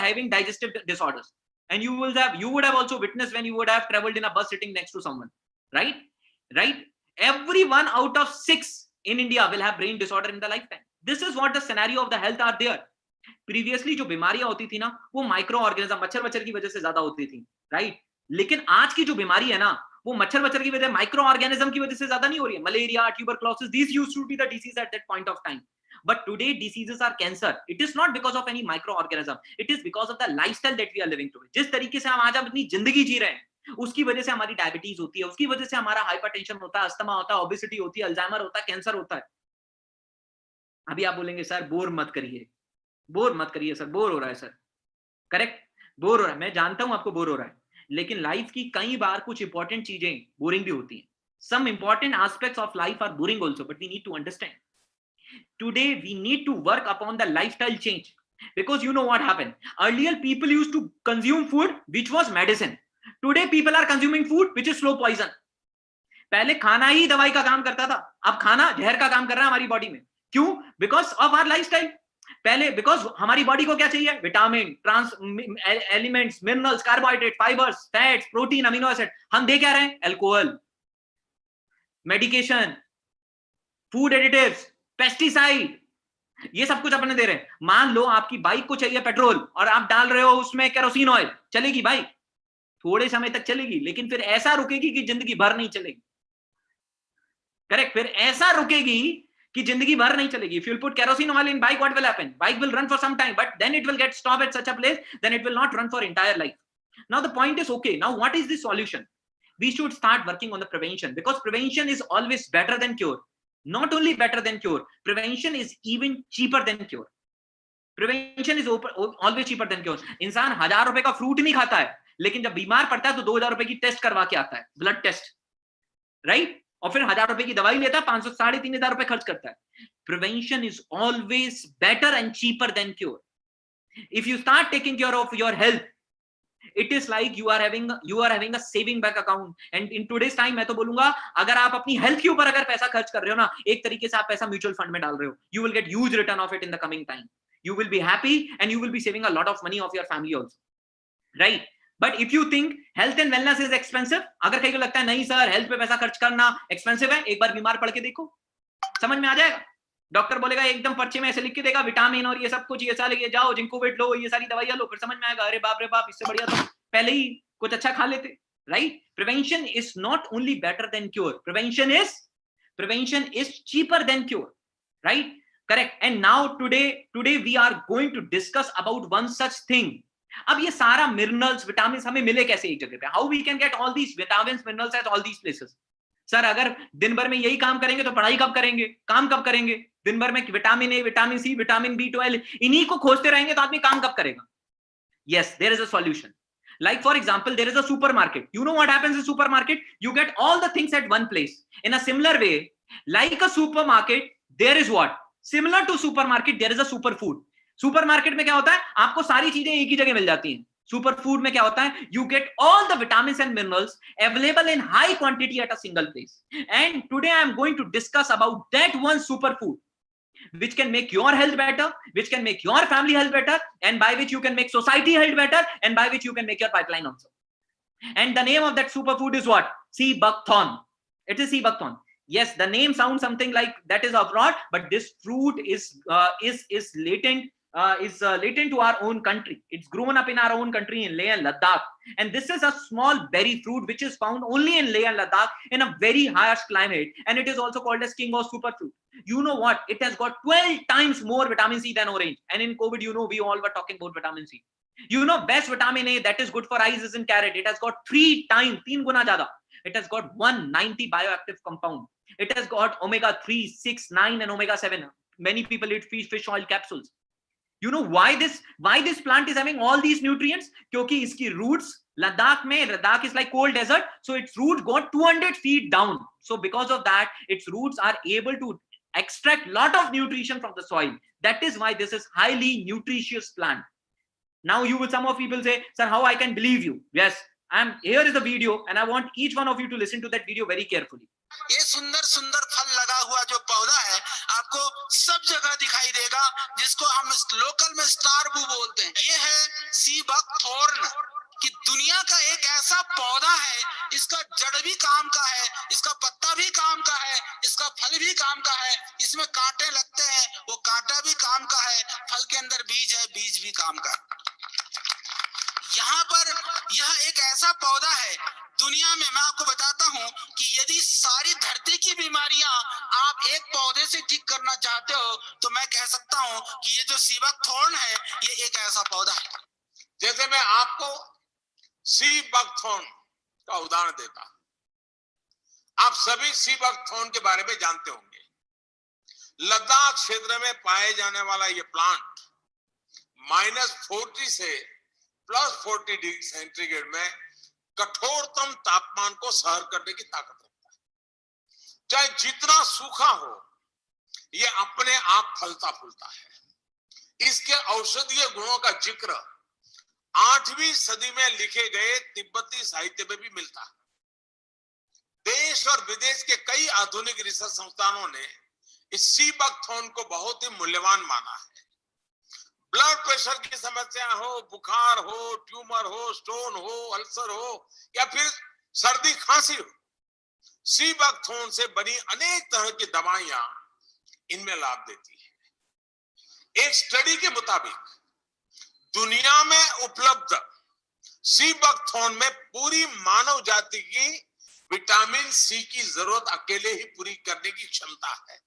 having digestive disorders. And you would have also witnessed when you would have traveled in a bus sitting next to someone, right? Every 1 out of 6 in India will have brain disorder in the lifetime. This is what the scenario of the health are there. Previously जो बीमारियां होती थी ना, वो micro organism, मच्छर की वजह से ज्यादा होती थी, right? लेकिन आज की जो बीमारी है ना, वो मच्छर की वजह, माइक्रो ऑर्गेनिज्म की वजह से ज्यादा नहीं हो रही है. Malaria, tuberculosis, these used to be the disease at that point of time. But today diseases are cancer. It is not because of any microorganism. It is because of the lifestyle that we are living today. जिस तरीके से हम आज अपनी जिंदगी जी रहे हैं, उसकी वजह से हमारी डायबिटीज होती है, उसकी वजह से हमारा हाइपरटेंशन होता है, अस्थमा होता है, ओबेसिटी होती है, अल्जाइमर होता है, कैंसर होता है। अभी आप बोलेंगे सर बोर मत करिए, बोर मत करिए सर, बोर हो रहा है सर, करेक्ट, बोर हो रहा है, मैं जानता हूं आपको बोर हो रहा है, लेकिन लाइफ की कई बार कुछ इंपॉर्टेंट चीजें बोरिंग भी होती हैं. Some important aspects of life are boring also, but we need to understand. Today we need to work upon the lifestyle change, because you know what happened earlier, people used to consume food which was medicine. Today people are consuming food which is slow poison. पहले खाना ही दवाई का काम करता था, अब खाना जहर का काम कर रहा है हमारी बॉडी में. क्यों? Because of our lifestyle. पहले बिकॉज हमारी बॉडी को क्या चाहिए? Vitamin, trans elements, minerals, carbohydrate, fibres, fats, protein, amino acid. हम दे क्या रहे हैं? Alcohol, medication, food additives, pesticide, ये सब कुछ अपने दे रहे हैं. मान लो आपकी बाइक को चाहिए पेट्रोल और आप डाल रहे हो उसमें केरोसिन ऑयल, चलेगी बाइक? थोड़े समय तक चलेगी, लेकिन फिर ऐसा रुकेगी कि जिंदगी भर नहीं चलेगी. करेक्ट, फिर ऐसा रुकेगी कि जिंदगी भर नहीं चलेगी. If you will put kerosene oil in bike, what will happen? Bike will run for some time, but then it will get stopped at such a place, then it will not run for entire life. Now the point is, okay, now what is the solution? We should start working on the prevention, because prevention is always better than cure. Not only better than cure, prevention is even cheaper than cure. Prevention is always cheaper than cure. इंसान 1000 रुपए का fruit नहीं खाता है, लेकिन जब बीमार पड़ता है तो 2000 रुपए की टेस्ट करवा के आता है, ब्लड टेस्ट, राइट? और फिर 1000 रुपए की दवाई लेता है, 500 3500 रुपए खर्च करता है. Prevention is always better and cheaper than cure. If you start taking care of your health, it is like you are having a saving bank account. And in today's time मैं तो बोलूंगा, अगर आप अपनी हेल्थ के ऊपर अगर पैसा खर्च कर रहे हो ना, एक तरीके से आप पैसा म्यूचुअल फंड में डाल रहे हो. You will get huge return of it in the coming time. You will be happy and you will be saving a lot of money of your family also, right? But if you think health and wellness is expensive, अगर कहीं को लगता है नहीं sir health पे पैसा खर्च करना एक्सपेंसिव है, एक बार बीमार पड़ के देखो, समझ में आ जाएगा. डॉक्टर बोलेगा एकदम पर्चे में ऐसे लिख के देगा, विटामिन और ये सब कुछ ये सारे ये जाओ जिंकोविट लो, ये सारी दवाइयां लो, फिर समझ में आएगा अरे बाप रे बाप, इससे बढ़िया तो पहले ही कुछ अच्छा खा लेते, right? Prevention is not only better than cure, prevention is cheaper than cure, right? Correct. And now today we are going to discuss about one such thing. अब ये सारा मिनरल्स, विटामिन हमें मिले कैसे एक जगह पे? How we can get all these vitamin, minerals at all these places? Sir अगर दिन भर में यही काम करेंगे तो पढ़ाई कब करेंगे, काम कब करेंगे? दिन भर में vitamin A, vitamin C, vitamin B12 इन्हीं को खोजते रहेंगे तो आदमी काम कब करेगा? Yes, there is a solution. Like for example, there is a supermarket. You know what happens in supermarket? You get all the things at one place. In a similar way, like a supermarket, there is what? Similar to supermarket, there is a superfood. Supermarket में क्या होता है? आपको सारी चीजें एक ही जगह मिल जाती हैं. सुपर फूड में क्या होता है? You get all the vitamin and minerals available in high quantity at a single place. And today I am going to discuss about that one super food which can make your health better, which can make your family health better, and by which you can make society health better, and by which you can make your pipeline also. And the name of that superfood is what? Sea buckthorn. It is sea buckthorn. Yes, the name sounds something like that is abroad, but this fruit is latent. Latent to our own country. It's grown up in our own country in Leh and Ladakh, and this is a small berry fruit which is found only in Leh and Ladakh in a very harsh climate, and it is also called as king of superfruit. You know what? It has got 12 times more vitamin C than orange. And in COVID, you know, we all were talking about vitamin C. You know, best vitamin A that is good for eyes is in carrot. It has got 3 times, 3 guna zyada. It has got 190 bioactive compound. It has got omega 3, 6, 9 and omega 7. Many people eat fish oil capsules. You know why this plant is having all these nutrients? क्योंकि इसकी roots Ladakh में, Ladakh is like cold desert, so its roots got 200 feet down. So because of that, its roots are able to extract lot of nutrition from the soil. That is why this is highly nutritious plant. Now some of people say, sir, how I can believe you? Yes, here is the video, and I want each one of you to listen to that video very carefully. ये सुंदर सुंदर फल लगा हुआ जो पौधा है आपको सब जगह दिखाई देगा, जिसको हम लोकल में स्टार बू बोलते हैं. ये है सी बकथॉर्न, कि दुनिया का एक ऐसा पौधा है, इसका जड़ भी काम का है, इसका पत्ता भी काम का है, इसका फल भी काम का है, इसमें कांटे लगते हैं, वो कांटा भी काम का है, फल के अंदर बीज है, बीज भी काम का. यहाँ पर यह एक ऐसा पौधा है दुनिया में, मैं आपको बताता हूँ कि यदि सारी धरती की बीमारियां आप एक पौधे से ठीक करना चाहते हो, तो मैं कह सकता हूँ कि ये जो सी बकथॉर्न है, ये एक ऐसा पौधा है. जैसे मैं आपको सी बकथॉर्न का उदाहरण देता हूं। आप सभी सीबकथॉर्न के बारे में जानते होंगे। लद्दाख क्षेत्र में पाए जाने वाला यह प्लांट -40 से +40 डिग्री सेंटीग्रेड में कठोरतम तापमान को सहन करने की ताकत रखता है। चाहे जितना सूखा हो, यह अपने आप फलता फूलता है। इसके औषधीय गुणों का जिक्र 8वीं सदी में लिखे गए तिब्बती साहित्य में भी मिलता है। देश और विदेश के कई आधुनिक रिसर्च संस्थानों ने इस सीबकथॉर्न को बहुत ही मूल्यवान माना है। ब्लड प्रेशर की समस्या हो, बुखार हो, ट्यूमर हो, स्टोन हो, अल्सर हो या फिर सर्दी खांसी हो, सीबकथॉर्न से बनी अनेक तरह की दवाइयां इनमें लाभ देती है। एक स्टडी के मुताबिक दुनिया में उपलब्ध सीबकथॉर्न में पूरी मानव जाति की विटामिन सी की जरूरत अकेले ही पूरी करने की क्षमता है।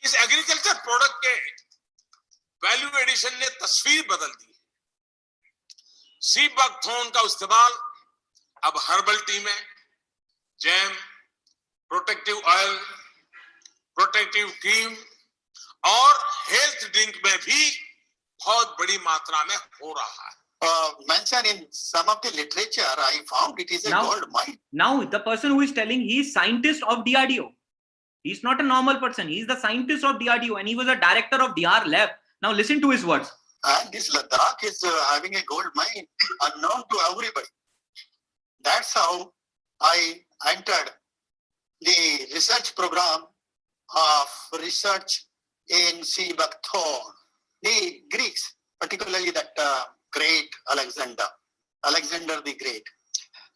इस एग्रीकल्चर प्रोडक्ट के वैल्यू एडिशन ने तस्वीर बदल दी है। सीबकथॉर्न का इस्तेमाल अब हर्बल टी में, jam, protective oil, protective cream और हेल्थ ड्रिंक में भी बहुत बड़ी मात्रा में हो रहा है। Mentioned in some of the literature, I found it is a gold mine. Now, the person who is telling, he is scientist of DRDO. He's not a normal person. He is the scientist of DRDO, and he was a director of DR lab. Now, listen to his words. And this Ladakh is having a gold mine unknown to everybody. That's how I entered the research program of research in Seabakthorn. The Greeks, particularly that great Alexander the Great,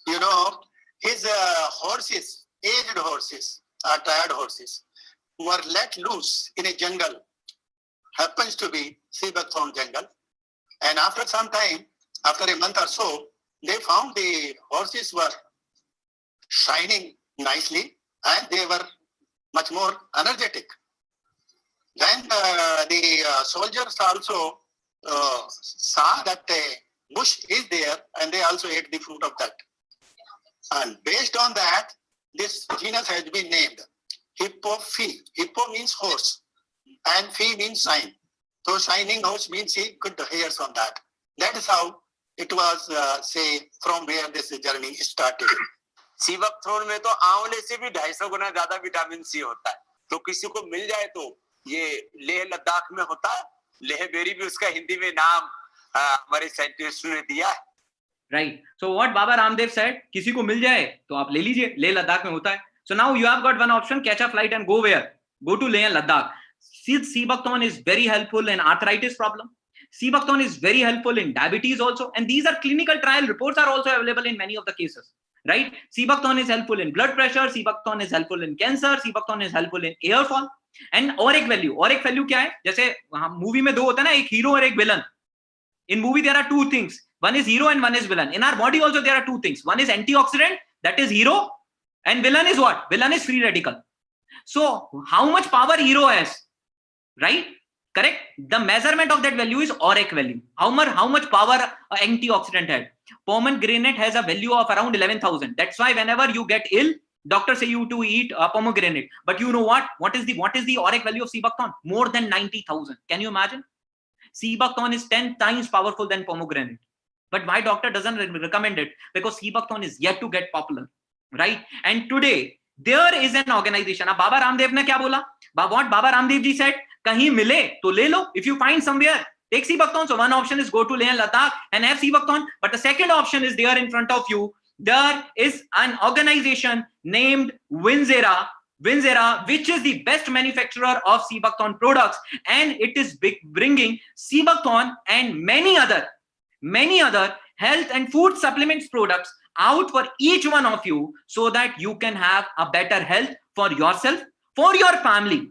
you know, his horses, aged horses, tired horses, were let loose in a jungle, happens to be Seabakthorn jungle. And after some time, after a month or so, they found the horses were shining nicely and they were much more energetic. Then the soldiers also saw that a bush is there and they also ate the fruit of that. And based on that, this genus has been named Hippophi. Hippo means horse and Phi means shine. So shining horse means he could hairs on that. That is how it was, say, from where this journey started. Sea buckthorn में तो आंवले से भी 250 गुना ज्यादा vitamin C होता है। तो किसी को मिल जाए तो ये लेह लद्दाख में होता है। लेह बेरी भी उसका हिंदी में नाम हमारे साइंटिस्ट ने दिया है। Right. So what Baba Ramdev said, किसी को मिल जाए तो आप ले लीजिए, लेह लद्दाख में होता है. So now you have got one option, catch a flight and go where? Go to Leh and Ladakh. Seabakthorn is very helpful in arthritis problem. Seabakthorn is very helpful in diabetes also, and these are clinical trial reports are also available in many of the cases. Right? Seabakthorn is helpful in blood pressure, Seabakthorn is helpful in cancer, Seabakthorn is helpful in air fall. And auric value क्या है? जैसे movie में दो होता है ना, एक hero और एक villain. In movie there are two things. One is hero and one is villain. In our body also there are two things. One is antioxidant, that is hero, and villain is what? Villain is free radical. So how much power hero has? Right? Correct? The measurement of that value is auric value. How much power antioxidant had? Pomegranate has a value of around 11,000. That's why whenever you get ill, doctors say you to eat a pomegranate. But you know what? What is the auric value of Seabakthorn? More than 90,000. Can you imagine? Seabakthorn is 10 times powerful than pomegranate. But why doctor doesn't recommend it? Because Seabakthorn is yet to get popular, right? And today there is an organization. Now Baba Ramdev ne kya bola? What Baba Ramdev ji said? Kahin mile to le lo. If you find somewhere, take Seabakthorn. So one option is go to Leh and Ladakh and have Seabakthorn. But the second option is there in front of you. There is an organization named winzera, which is the best manufacturer of Seabakthorn products, and it is bringing Seabakthorn and many other health and food supplements products out for each one of you, so that you can have a better health for yourself, for your family,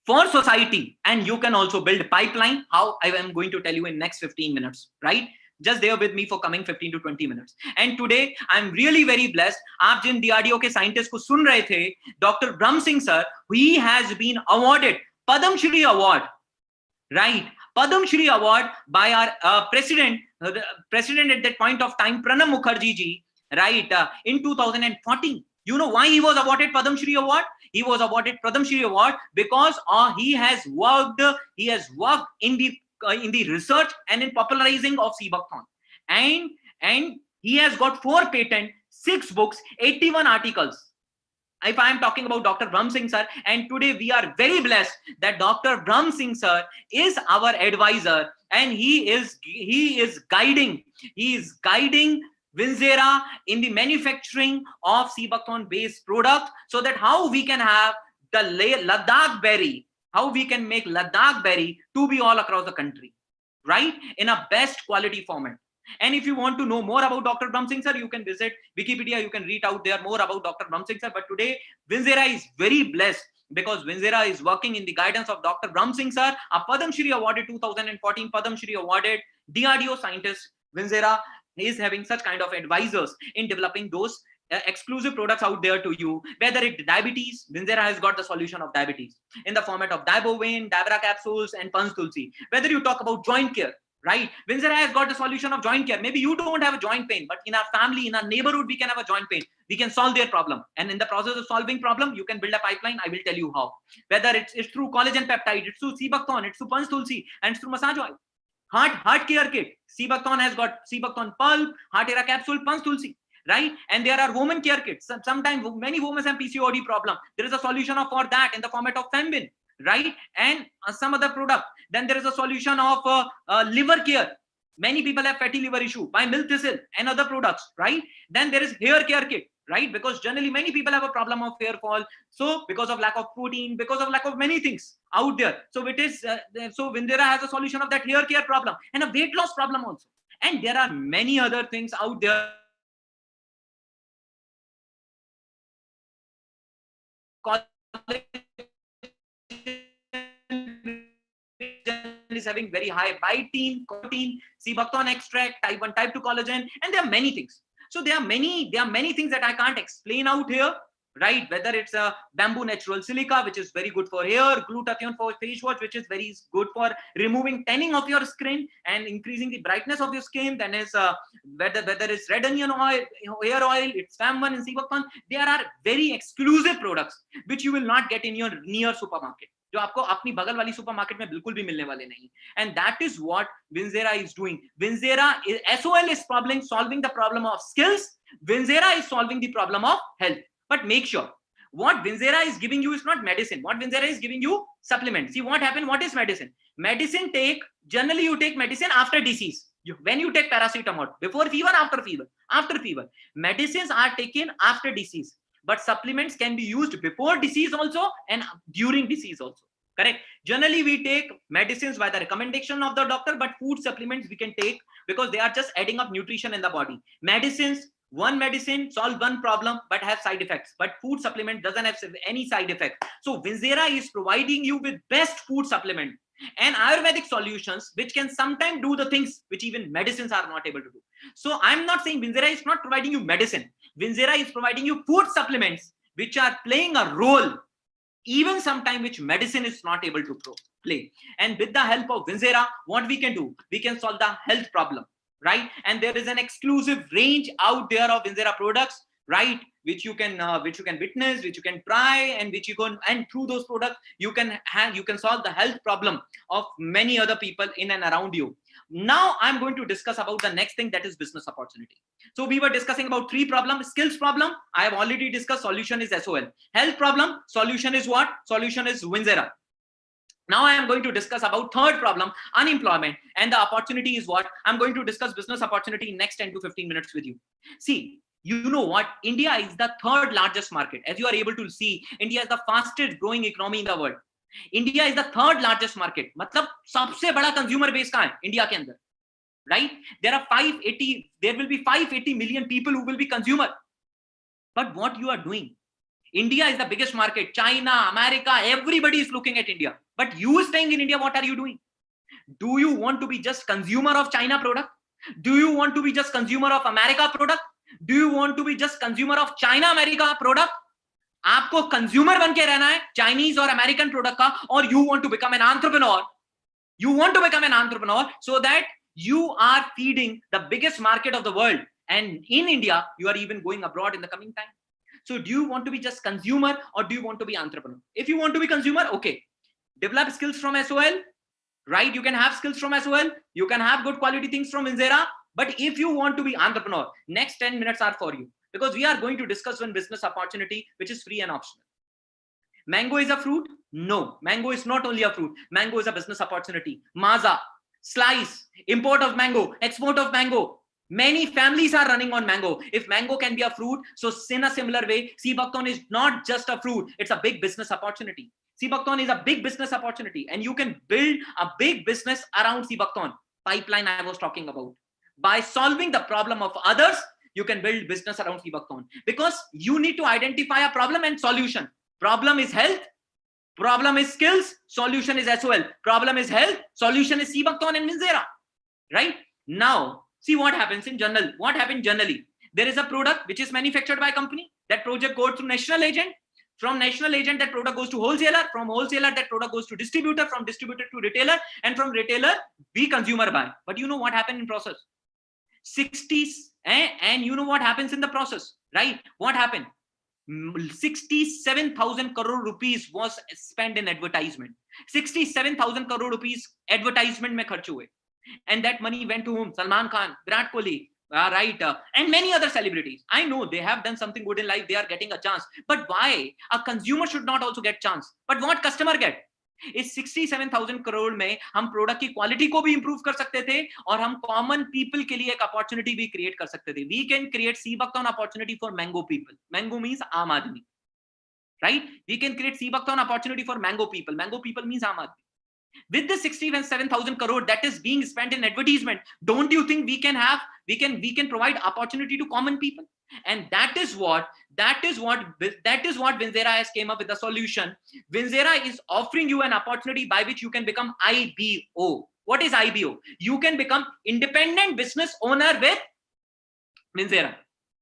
for society, and you can also build a pipeline. How I am going to tell you in next 15 minutes, right? Just there with me for coming 15 to 20 minutes. And today I'm really very blessed. आप जिन DRDO के scientists को सुन रहे थे, Dr. Brahm Singh Sir, he has been awarded Padma Shri award, right? Padma Shri Award by our president at that point of time, Pranab Mukherjee ji, right, in 2014. You know why he was awarded Padma Shri Award? He was awarded Padma Shri Award because he has worked in the research and in popularizing of Seebuckthorn, and he has got 4 patents, 6 books, 81 articles. If I am talking about Dr. Brahm Singh Sir, and today we are very blessed that Dr. Brahm Singh Sir is our advisor, and he is guiding Winzera in the manufacturing of Seebuckthorn based product, so that how we can have the Ladakh berry, how we can make Ladakh berry to be all across the country, right, in a best quality format. And if you want to know more about Dr. Brahm Singh Sir, you can visit Wikipedia, you can read out there more about Dr. Brahm Singh Sir. But today, Winzera is very blessed because Winzera is working in the guidance of Dr. Brahm Singh Sir, a Padma Shri awarded 2014 Padma Shri awarded DRDO scientist. Winzera is having such kind of advisors in developing those exclusive products out there to you. Whether it's diabetes, Winzera has got the solution of diabetes in the format of Dibovin, Dabra capsules, and Panch Tulsi. Whether you talk about joint care, right, Winzera has got the solution of joint care. Maybe you don't have a joint pain, but in our family, in our neighborhood, we can have a joint pain. We can solve their problem, and in the process of solving problem, you can build a pipeline. I will tell you how. Whether it's through collagen peptide, it's through Seebuckthorn, it's through Panch Tulsi, and it's through massage oil. Heart care kit, Seebuckthorn has got Seebuckthorn pulp, Heart Era capsule, Panch Tulsi, right? And there are women care kits. Sometimes many women have PCOD problem. There is a solution for that in the format of Fembin, right? And some other product. Then there is a solution of liver care. Many people have fatty liver issue by milk thistle and other products, right? Then there is hair care kit, right? Because generally many people have a problem of hair fall. So because of lack of protein, because of lack of many things out there. So it is, so Winzera has a solution of that hair care problem and a weight loss problem also. And there are many other things out there. Is having very high biotin, protein, Seebuckthorn extract, type 1, type 2 collagen, and there are many things. So there are many things that I can't explain out here, right? Whether it's a bamboo natural silica, which is very good for hair, glutathione for face wash, which is very good for removing tanning of your skin and increasing the brightness of your skin. Then is whether it's red onion oil, hair oil, it's Fam1 and Seebuckthorn. There are very exclusive products which you will not get in your near supermarket. जो आपको अपनी बगल वाली supermarket में बिल्कुल भी मिलने वाले नहीं. And that is what Winzera is doing. Winzera is, SOL is solving the problem of skills. Winzera is solving the problem of health. But make sure what Winzera is giving you is not medicine. What Winzera is giving you supplement. See what happened. What is medicine? Medicine generally you take medicine after disease. When you take paracetamol, before fever, after fever. Medicines are taken after disease. But supplements can be used before disease also and during disease also. Correct? Generally, we take medicines by the recommendation of the doctor, but food supplements we can take because they are just adding up nutrition in the body. One medicine solve one problem but have side effects. But food supplement doesn't have any side effect. So Winzera is providing you with best food supplement and Ayurvedic solutions which can sometimes do the things which even medicines are not able to do. So I'm not saying Winzera is not providing you medicine. Winzera is providing you food supplements which are playing a role even sometimes which medicine is not able to play. And with the help of Winzera, what we can do, we can solve the health problem, right? And there is an exclusive range out there of Winzera products, right, which you can witness, which you can try, and which you can, and through those products you can solve the health problem of many other people in and around you. Now I'm going to discuss about the next thing, that is business opportunity. So we were discussing about 3 problems. Skills problem, I have already discussed. Solution is SOL. Health problem, solution is what? Solution is Winzera. Now I am going to discuss about 3rd problem, unemployment, and the opportunity is what? I'm going to discuss business opportunity in next 10 to 15 minutes with you. See, you know what? India is the 3rd largest market. As you are able to see, India is the fastest growing economy in the world. India is the 3rd largest market. मतलब सबसे बड़ा consumer base कहाँ है? India के अंदर, right? There will be 580 million people who will be consumer. But what you are doing? India is the biggest market. China, America, everybody is looking at India. But you staying in India, what are you doing? Do you want to be just consumer of China product? Do you want to be just consumer of America product? Do you want to be just consumer of China America product? आपको consumer बन के रहना है Chinese और American product का, और you want to become an entrepreneur You want to become an entrepreneur so that you are feeding the biggest market of the world. And in India, you are even going abroad in the coming time. So do you want to be just consumer or do you want to be entrepreneur? If you want to be consumer, okay, develop skills from SOL, right? You can have skills from SOL. You can have good quality things from Winzera. But if you want to be entrepreneur, next 10 minutes are for you, because we are going to discuss one business opportunity which is free and optional. Mango is a fruit? No, mango is not only a fruit. Mango is a business opportunity. Maza, slice, import of mango, export of mango. Many families are running on mango. If mango can be a fruit, so in a similar way, sea buckthorn is not just a fruit, it's a big business opportunity. Sea buckthorn is a big business opportunity, and you can build a big business around sea buckthorn. Pipeline I was talking about. By solving the problem of others, you can build business around sea buckthorn, because you need to identify a problem and solution. Problem is health, problem is skills, solution is SOL. Problem is health, solution is sea buckthorn and Winzera. Right? Now, see what happens in general. What happened generally? There is a product which is manufactured by a company. That project goes to national agent. From national agent, that product goes to wholesaler. From wholesaler, that product goes to distributor. From distributor to retailer. And from retailer, we consumer buy. But you know what happened in process? 60s, and you know what happens in the process, right? What happened? 67,000 crore rupees was spent in advertisement. 67,000 crore rupees advertisement mein kharch hue. And that money went to whom? Salman Khan, Virat Kohli, right? And many other celebrities. I know they have done something good in life. They are getting a chance. But why? A consumer should not also get chance. But what customer get? इस 67,000 करोड़ में हम product की quality को भी improve कर सकते थे और हम कॉमन पीपल के लिए एक अपॉर्चुनिटी भी क्रिएट कर सकते थे. We can create sea buckthorn opportunity for mango people. Mango means आम आदमी, right? We can create sea buckthorn opportunity for mango people. Mango people means आम आदमी. With the 67,000 crore that is being spent in advertisement, don't you think we can provide opportunity to common people? And that is what Winzera has came up with a solution. Winzera is offering you an opportunity by which you can become IBO. What is IBO? You can become independent business owner with Winzera,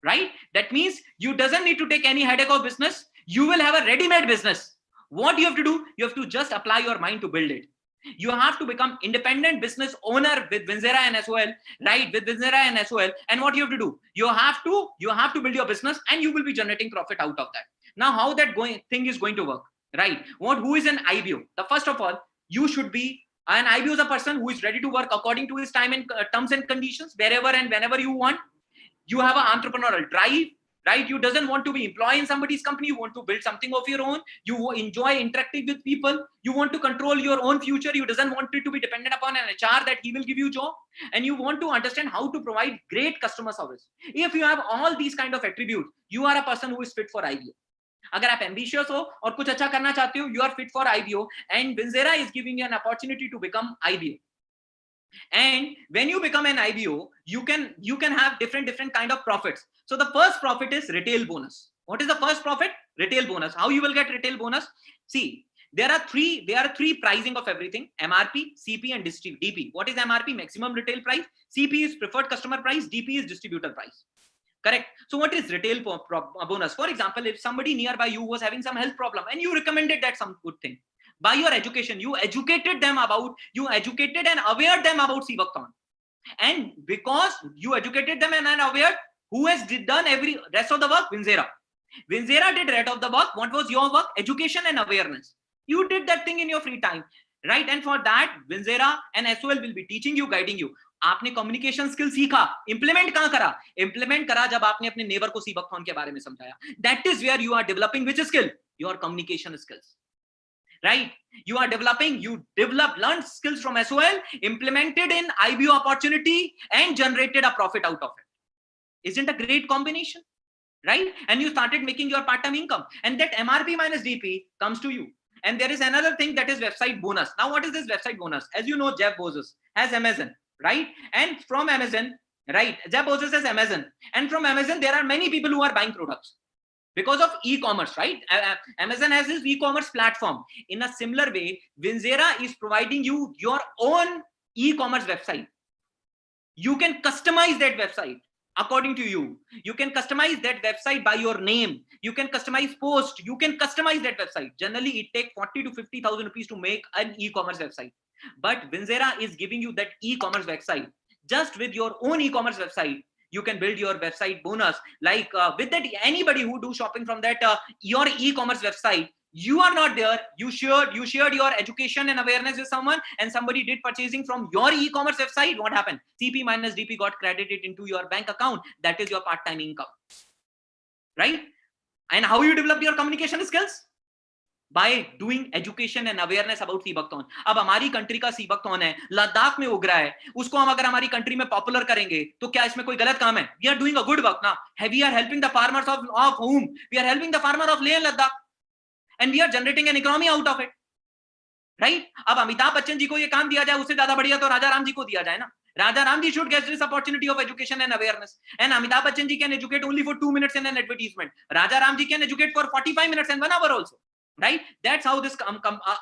right? That means you doesn't need to take any headache of business. You will have a ready-made business. What you have to do? You have to just apply your mind to build it. You have to become independent business owner with Winzera and SOL, right? With Winzera and SOL. And what you have to do? You have to build your business and you will be generating profit out of that. Now, how that thing is going to work, right? Who is an IBO? The first of all, you should be an IBO is a person who is ready to work according to his time and terms and conditions, wherever and whenever you want. You have an entrepreneurial drive, right? You doesn't want to be employee in somebody's company. You want to build something of your own. You enjoy interacting with people. You want to control your own future. You doesn't want it to be dependent upon an HR that he will give you job. And you want to understand how to provide great customer service. If you have all these kind of attributes, you are a person who is fit for IBO. अगर आप ambitious हो और कुछ अच्छा करना चाहते हो, you are fit for IBO. And Winzera is giving you an opportunity to become IBO. And when you become an IBO, you can have different kind of profits. So the first profit is retail bonus. What is the first profit? Retail bonus. How you will get retail bonus? See, there are three pricing of everything: MRP, CP, and DP. What is MRP? Maximum retail price. CP is preferred customer price. DP is distributor price. Correct. So what is retail bonus? For example, if somebody nearby you was having some health problem and you recommended that some good thing, by your education, you educated and aware them about sea buckthorn. And because you educated them and aware, who has done every rest of the work? Winzera. Winzera did rest of the work. What was your work? Education and awareness. You did that thing in your free time, right? And for that, Winzera and SOL will be teaching you, guiding you. आपने communication skill सीखा, implement कहाँ करा? Implement करा जब आपने अपने neighbor को sea buckthorn के बारे में समझाया. That is where you are developing which skill? Your communication skills. Right? You learned skills from SOL, implemented in IBO opportunity, and generated a profit out of it. Isn't a great combination? Right? And you started making your part-time income. And that MRP minus DP comes to you. And there is another thing that is website bonus. Now, what is this website bonus? As you know, Jeff Bezos has Amazon, right? And from Amazon, right? Jeff Bezos has Amazon. And from Amazon, there are many people who are buying products. Because of e-commerce, right? Amazon has this e-commerce platform. In a similar way, Winzera is providing you your own e-commerce website. You can customize that website according to you. You can customize that website by your name. You can customize post. You can customize that website. Generally, it takes 40 to 50,000 rupees to make an e-commerce website. But Winzera is giving you that e-commerce website. Just with your own e-commerce website, you can build your website bonus. Like with that, anybody who do shopping from that your e-commerce website, you are not there. You shared your education and awareness with someone, and somebody did purchasing from your e-commerce website. What happened? CP minus DP got credited into your bank account. That is your part-time income, right? And how you develop your communication skills? By doing education and awareness about sea buckthorn. अब हमारी country का सी buckthorn है, लद्दाख में उग रहा है, उसको हम अगर हमारी कंट्री में पॉपुलर करेंगे तो क्या इसमें कोई गलत काम है? We are doing a good work now. We are helping the farmers of whom? We are helping the farmer of Leh and Ladakh, and we are generating an economy out of it, right? अब अमिताभ बच्चन जी को ये काम दिया जाए, उससे ज्यादा बढ़िया तो राजा राम जी को दिया जाए ना. Raja Ramji should get this opportunity of education and awareness. And Amitabh Bachchan ji can educate only for 2 minutes in an advertisement. Raja Ramji can educate for 45 minutes and 1 hour also. Right? That's how this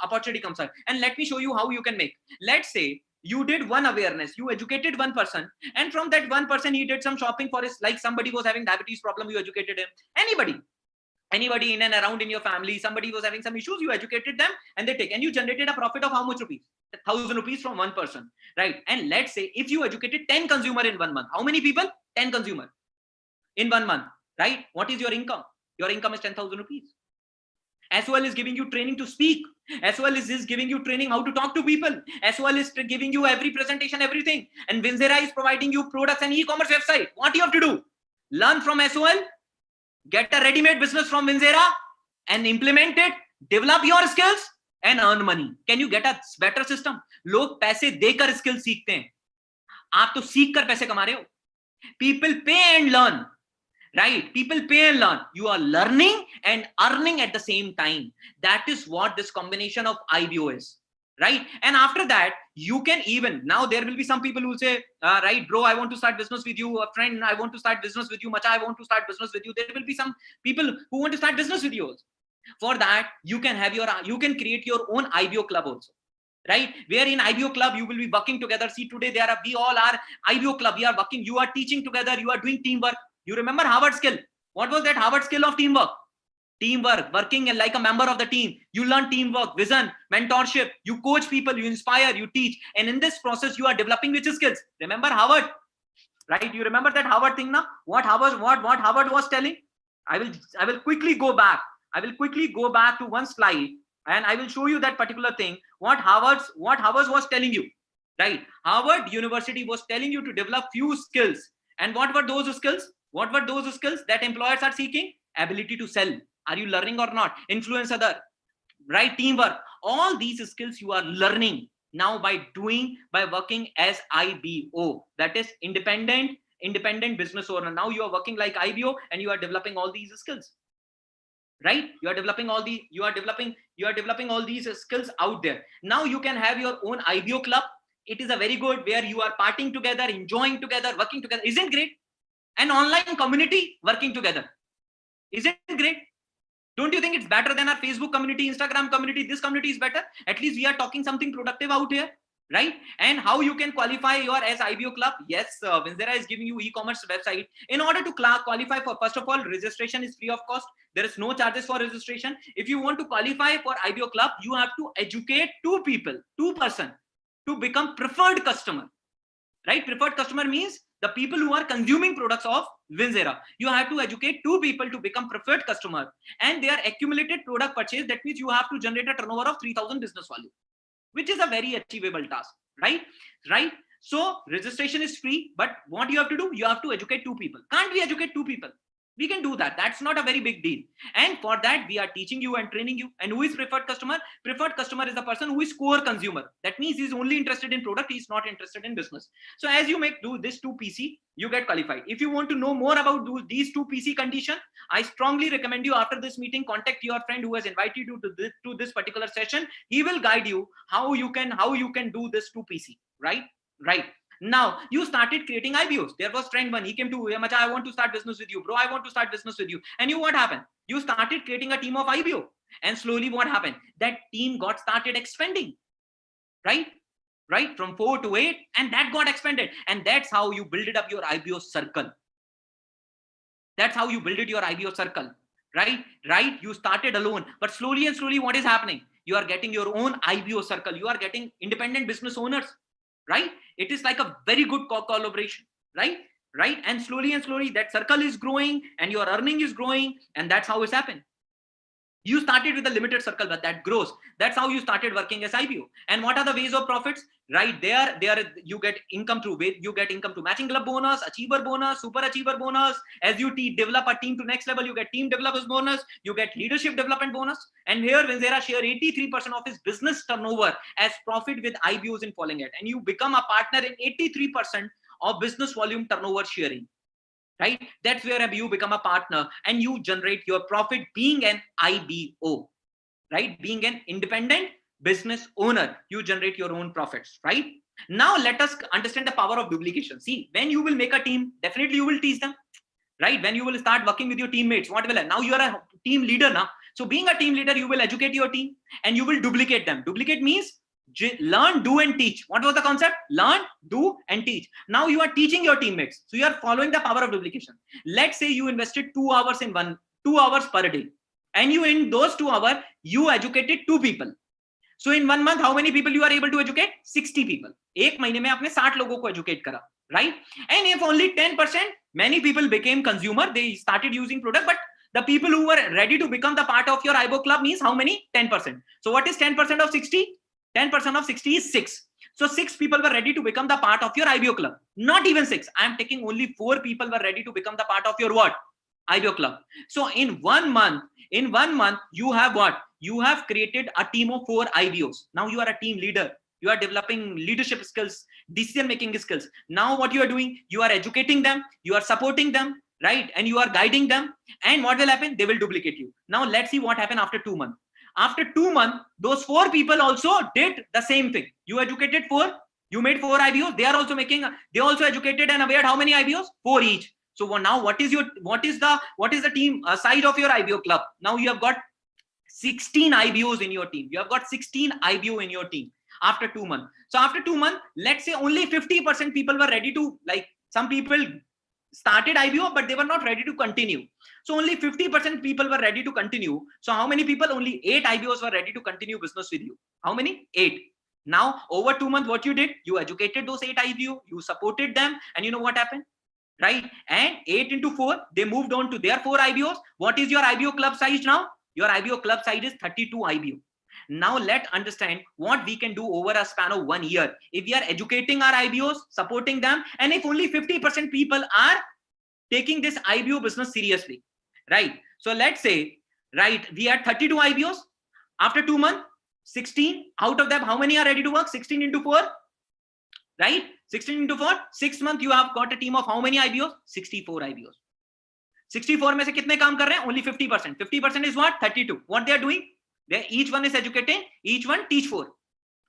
opportunity comes out. And let me show you how you can make. Let's say you did one awareness, you educated one person, and from that one person he did some shopping for his, like somebody was having diabetes problem, you educated him. Anybody in and around in your family, somebody was having some issues, you educated them, and they take, and you generated a profit of how much rupees? 1,000 rupees from one person, right? And let's say if you educated 10 consumer in 1 month, how many people? 10 consumer in 1 month, right? What is your income? Your income is 10,000 rupees. As well as giving you training to speak, as well as is giving you training how to talk to people, as well as giving you every presentation, everything. And Winzera is providing you products and e-commerce website. What you have to do? Learn from SOL, get a ready-made business from Winzera and implement it, develop your skills and earn money. Can you get a better system? लोग पैसे देकर skill सीखते हैं, आप तो सीख कर पैसे कमा रहे हो. People pay and learn, right? People pay and learn. You are learning and earning at the same time. That is what this combination of IBO is, right? And after that, you can even, now there will be some people who will say, right, bro, I want to start business with you. A friend, I want to start business with you. Macha, I want to start business with you. There will be some people who want to start business with you also. For that, you can have you can create your own IBO club also, right? Where in IBO club, you will be working together. See, today we all are IBO club. We are working, you are teaching together, you are doing teamwork. You remember Harvard skill? What was that Harvard skill of teamwork? Teamwork, working like a member of the team. You learn teamwork, vision, mentorship. You coach people, you inspire, you teach. And in this process, you are developing which skills? Remember Harvard, right? You remember that Harvard thing now? What Harvard was telling? I will quickly go back. I will quickly go back to one slide and I will show you that particular thing. What Harvard was telling you, right? Harvard University was telling you to develop few skills. And what were those skills? What were those skills that employers are seeking? Ability to sell. Are you learning or not? Influence other, right? Teamwork. All these skills you are learning now by working as IBO. That is independent business owner. Now you are working like IBO and you are developing all these skills, right? You are developing all these skills out there. Now you can have your own IBO club. It is a very good where you are partying together, enjoying together, working together. Isn't great? An online community working together. Isn't great? Don't you think it's better than our Facebook community, Instagram community? This community is better. At least we are talking something productive out here, right? And how you can qualify your as IBO club? Yes, Winzera is giving you e-commerce website. In order to qualify for, first of all, registration is free of cost. There is no charges for registration. If you want to qualify for IBO club, you have to educate two person to become preferred customer, right? Preferred customer means the people who are consuming products of Winzera. You have to educate two people to become preferred customer, and they are accumulated product purchase. That means you have to generate a turnover of 3,000 business value, which is a very achievable task, right? Right? So registration is free, but what you have to do? You have to educate two people. Can't we educate two people? We can do that. That's not a very big deal. And for that, we are teaching you and training you. And who is preferred customer? Preferred customer is the person who is core consumer. That means he's only interested in product. He's not interested in business. So as you do this 2 PC, you get qualified. If you want to know more about these 2 PC condition, I strongly recommend you after this meeting, contact your friend who has invited you to this particular session. He will guide you how you can do this 2 PC, right? Right. Now you started creating IBOs. There was friend one. He came to Macha, I want to start business with you, bro. I want to start business with you. And what happened? You started creating a team of IBO. And slowly what happened? That team got started expanding, right? Right? From 4 to 8, and that got expanded. And that's how you build up your IBO circle. That's how you build your IBO circle, right? Right? You started alone, but slowly and slowly what is happening? You are getting your own IBO circle. You are getting independent business owners, right? It is like a very good collaboration, right? Right? And slowly that circle is growing and your earning is growing, and that's how it's happened. You started with a limited circle, but that grows. That's how you started working as IBO. And what are the ways of profits? Right there, you get income through matching club bonus, achiever bonus, super achiever bonus. As you develop a team to next level, you get team developers bonus, you get leadership development bonus. And here Winzera share 83% of his business turnover as profit with IBOs in following it. And you become a partner in 83% of business volume turnover sharing. Right? That's where you become a partner and you generate your profit being an IBO, right? Being an independent business owner, you generate your own profits, right? Now let us understand the power of duplication. See, when you will make a team, definitely you will teach them, right? When you will start working with your teammates, what will happen? Now you are a team leader now. So being a team leader, you will educate your team and you will duplicate them. Duplicate means learn, do, and teach. What was the concept? Learn, do, and teach. Now you are teaching your teammates. So you are following the power of duplication. Let's say you invested 2 hours in 2 hours per day. And you, in those 2 hours, you educated 2 people. So in 1 month, how many people you are able to educate? 60 people. एक महीने में आपने 60 लोगों को educate करा, right? And if only 10%, many people became consumer, they started using product, but the people who were ready to become the part of your IBO club means how many? 10%. So what is 10% of 60? 10% of 60 is 6. So 6 people were ready to become the part of your IBO club. Not even 6. I am taking only 4 people were ready to become the part of your what? IBO club. So in 1 month, you have what? You have created a team of 4 IBOs. Now you are a team leader. You are developing leadership skills, decision making skills. Now what you are doing? You are educating them. You are supporting them, right? And you are guiding them. And what will happen? They will duplicate you. Now let's see what happened after 2 months. After 2 months, those 4 people also did the same thing. You educated 4. You made 4 IBOs. They are also making. They also educated and aware how many IBOs? 4 each. So now what is the team size of your IBO club? Now you have got 16 IBOs in your team. You have got 16 IBO in your team after 2 months. So after 2 months, let's say only 50% people were ready to, like, some people started IBO, but they were not ready to continue. So only 50% people were ready to continue. So how many people? Only 8 IBOs were ready to continue business with you. How many? 8. Now over 2 months, what you did? You educated those 8 IBO, you supported them, and you know what happened? Right? And 8 into 4, they moved on to their 4 IBOs. What is your IBO club size now? Your IBO club size is 32 IBO. Now let's understand what we can do over a span of 1 year. If we are educating our IBOs, supporting them, and if only 50% people are taking this IBO business seriously, right? So let's say, right, we had 32 IBOs. After 2 months, 16 out of them, how many are ready to work? 16 into 4, right? 16 into 4, 6 months, you have got a team of how many IBOs? 64 IBOs. 64 में से कितने काम कर रहे हैं? Only 50%. 50% is what? 32. What they are doing? Each one is educating, each one teach 4,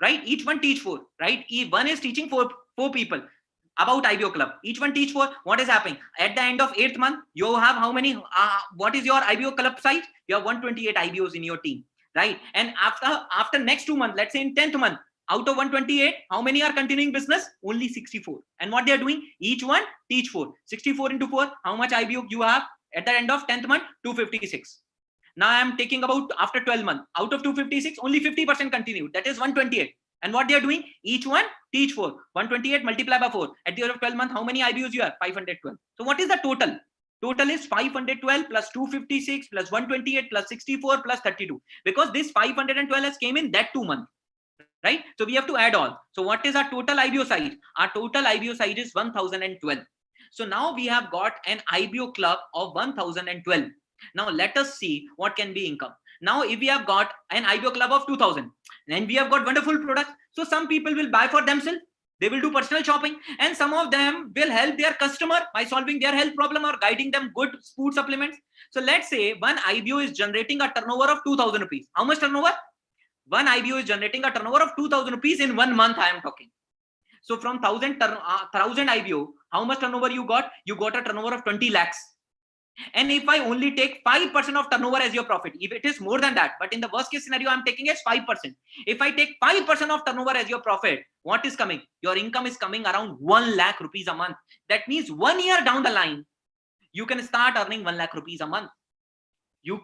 right? Each one teach 4, right? One is teaching 4 people about IBO club. Each one teach 4. What is happening? At the end of 8th month, you have how many? What is your IBO club size? You have 128 IBOs in your team, right? And after next 2 months, let's say in 10th month, out of 128, how many are continuing business? Only 64. And what they are doing? Each one teach 4. 64 into 4, how much IBO you have at the end of 10th month? 256. Now I am taking about after 12 months. Out of 256, only 50% continued. That is 128. And what they are doing? Each one teach 4. 128 multiplied by 4. At the end of 12 months, how many IBOs you have? 512. So what is the total? Total is 512 plus 256 plus 128 plus 64 plus 32. Because this 512 has came in that 2 months. Right? So we have to add all. So what is our total IBO size? Our total IBO size is 1012. So now we have got an IBO club of 1012. Now let us see what can be income. Now if we have got an IBO club of 2000 and we have got wonderful products, so some people will buy for themselves. They will do personal shopping, and some of them will help their customer by solving their health problem or guiding them good food supplements. So let's say one IBO is generating a turnover of 2000 rupees. How much turnover? One IBO is generating a turnover of 2000 rupees in 1 month. I am talking. So from 1000 IBO, how much turnover you got? You got a turnover of 20 lakhs. And if I only take 5% of turnover as your profit, if it is more than that, but in the worst case scenario, I'm taking as 5%. If I take 5% of turnover as your profit, what is coming? Your income is coming around 1 lakh rupees a month. That means 1 year down the line, you can start earning 1 lakh rupees a month. You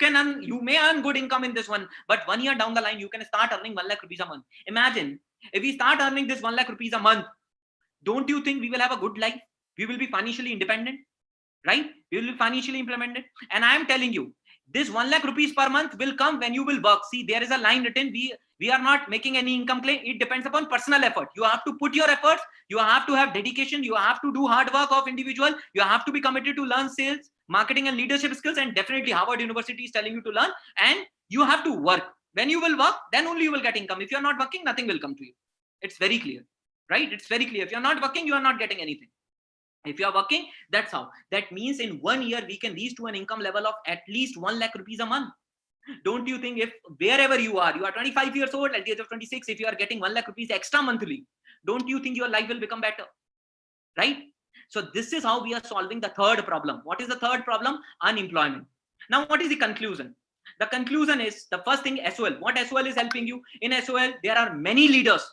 may earn good income in this one, but 1 year down the line, you can start earning 1 lakh rupees a month. Imagine if we start earning this 1 lakh rupees a month, don't you think we will have a good life? We will be financially independent, right? We will be financially implemented. And I am telling you, this 1 lakh rupees per month will come when you will work. See, there is a line written, we are not making any income claim. It depends upon personal effort. You have to put your efforts. You have to have dedication. You have to do hard work of individual. You have to be committed to learn sales, marketing and leadership skills. And definitely Harvard University is telling you to learn, and you have to work. When you will work, then only you will get income. If you are not working, nothing will come to you. It's very clear, right? It's very clear. If you're not working, you are not getting anything. If you are working, that's how. That means in 1 year, we can reach to an income level of at least 1 lakh rupees a month. Don't you think if wherever you are 25 years old, at the age of 26, if you are getting 1 lakh rupees extra monthly, don't you think your life will become better? Right? So this is how we are solving the third problem. What is the third problem? Unemployment. Now, what is the conclusion? The conclusion is the first thing, SOL. What SOL is helping you? In SOL, there are many leaders.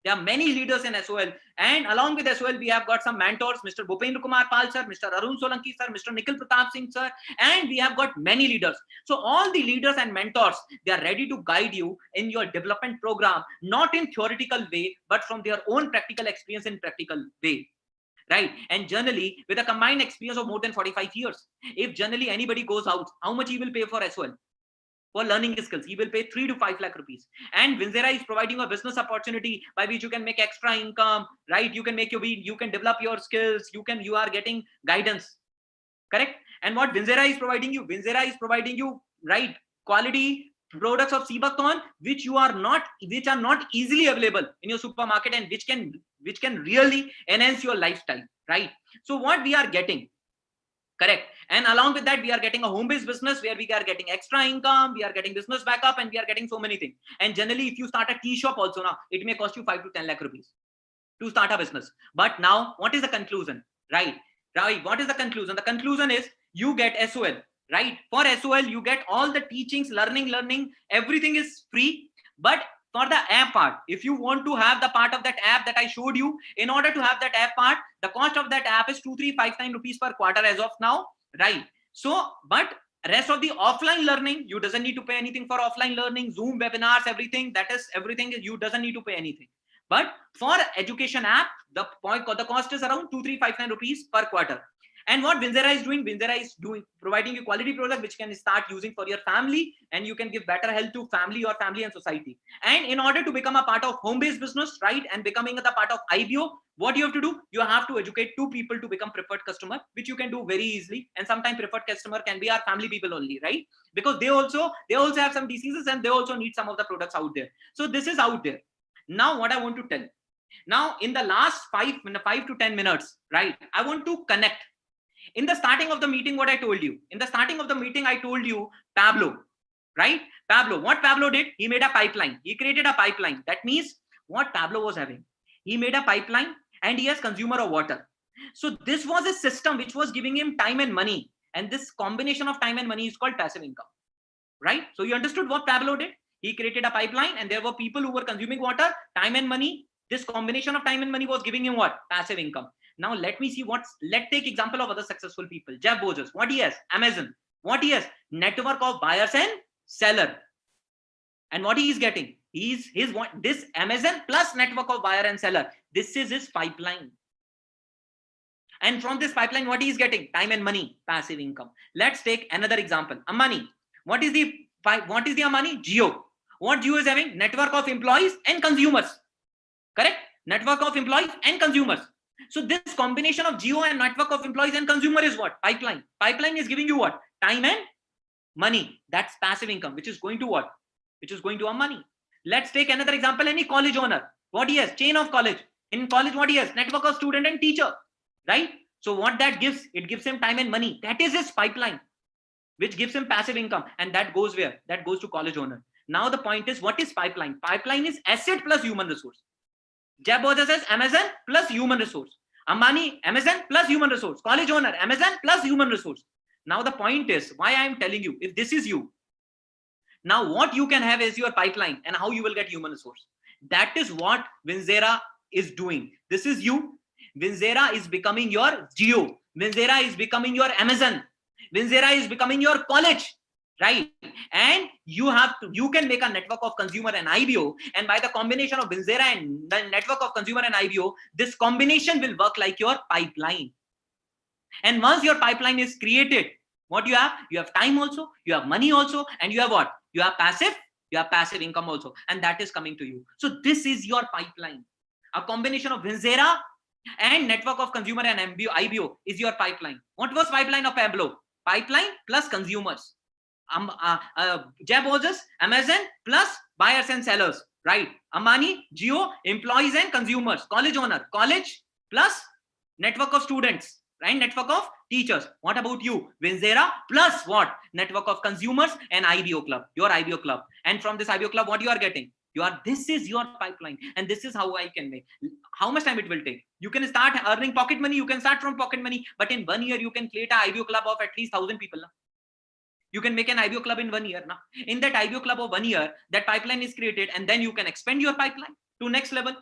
There are many leaders in SOL, and along with SOL, we have got some mentors, Mr. Bhupendra Kumar Pal Sir, Mr. Arun Solanki Sir, Mr. Nikhil Pratap Singh Sir, and we have got many leaders. So all the leaders and mentors, they are ready to guide you in your development program, not in theoretical way, but from their own practical experience in practical way. Right? And generally, with a combined experience of more than 45 years, if generally anybody goes out, how much he will pay for SOL? For learning skills, he will pay 3 to 5 lakh rupees. And Winzera is providing a business opportunity by which you can make extra income, right? You can make you can develop your skills, you are getting guidance, correct? And what Winzera is providing you, right, quality products of Seabakthon, which are not easily available in your supermarket, and which can really enhance your lifestyle, right? So what we are getting, correct, and along with that, we are getting a home-based business where we are getting extra income, we are getting business backup, and we are getting so many things. And generally, if you start a tea shop also now, it may cost you 5 to 10 lakh rupees to start a business. But now, what is the conclusion? Right, what is the conclusion? The conclusion is you get SOL, right? For SOL, you get all the teachings, learning, everything is free. But for the app part, if you want to have the part of that app that I showed you, in order to have that app part, the cost of that app is 2359 rupees per quarter as of now, right? So, but rest of the offline learning, you doesn't need to pay anything for offline learning, Zoom webinars, everything, you doesn't need to pay anything. But for education app, the cost is around 2359 rupees per quarter. And what Winzera is doing, providing you quality product which can start using for your family, and you can give better health to family and society. And in order to become a part of home-based business, right, and becoming the part of IBO, what you have to do, you have to educate 2 people to become preferred customer, which you can do very easily. And sometimes preferred customer can be our family people only, right? Because they also have some diseases, and they also need some of the products out there. So this is out there. Now, what I want to tell, now in the last 5 to 10 minutes, right, I want to connect. In the starting of the meeting, what I told you, I told you Pablo, right? What Pablo did, he made a pipeline. He created a pipeline. That means what Pablo was having, he made a pipeline, and he has consumer of water. So this was a system which was giving him time and money. And this combination of time and money is called passive income, right? So you understood what Pablo did? He created a pipeline, and there were people who were consuming water, time and money. This combination of time and money was giving him what? Passive income. Now let me see let's take example of other successful people. Jeff Bezos, what he has? Amazon. What he has? Network of buyers and seller. And what he is getting? This Amazon plus network of buyer and seller. This is his pipeline. And from this pipeline, what he is getting? Time and money, passive income. Let's take another example. Ambani. What is the Ambani? Jio. What Jio is having? Network of employees and consumers. Correct? Network of employees and consumers. So this combination of Jio and network of employees and consumer is what? Pipeline. Pipeline is giving you what? Time and money. That's passive income, which is going to what? Which is going to money. Let's take another example. Any college owner. What he has? Chain of college. In college, what he has? Network of student and teacher. Right? So what that gives? It gives him time and money. That is his pipeline, which gives him passive income. And that goes where? That goes to college owner. Now the point is, what is pipeline? Pipeline is asset plus human resource. Jeff Bezos says Amazon plus human resource. Ambani, Amazon plus human resource. College owner, Amazon plus human resource. Now the point is, why I am telling you, if this is you, now what you can have is your pipeline, and how you will get human resource. That is what Winzera is doing. This is you. Winzera is becoming your Jio. Winzera is becoming your Amazon. Winzera is becoming your college. right? And you can make a network of consumer and IBO, and by the combination of winzera and the network of consumer and IBO, this combination will work like your pipeline. And once your pipeline is created, what you have time also, you have money also, and you have what? You have passive income also, and that is coming to you. So this is your pipeline. A combination of winzera and network of consumer and IBO is your pipeline. What was pipeline of Pablo? Pipeline plus consumers. Jeff Bezos, Amazon plus buyers and sellers, right? Ambani, Jio, employees and consumers. College owner, college plus network of students, right? Network of teachers. What about you? winzera plus what? Network of consumers and IBO club, your IBO club. And from this IBO club, what you are getting? This is your pipeline, and this is how I can make. How much time it will take? You can start earning pocket money. You can start from pocket money, but in 1 year you can create an IBO club of at least 1,000 people. Na? You can make an IBO club in 1 year. Na? In that IBO club of 1 year, that pipeline is created, and then you can expand your pipeline to next level.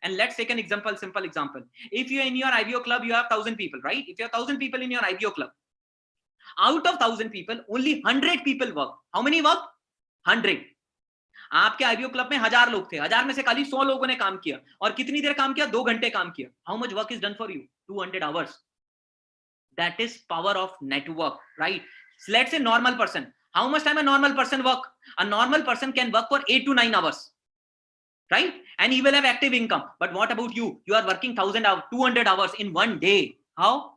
And let's take an example, simple example. If you're in your IBO club, you have 1,000 people, right? If you have 1,000 people in your IBO club, out of 1,000 people, only 100 people work. How many work? 100. आपके IBO club में 1000 लोग थे, 1000 में से खाली 100 लोगों ने काम किया. और कितनी देर काम किया? 2 घंटे काम किया. How much work is done for you? 200 hours. That is power of network, right? So let's say normal person. How much time a normal person work? A normal person can work for 8 to 9 hours, right? And he will have active income. But what about you? You are working 1,000 hours, 200 hours in one day. How?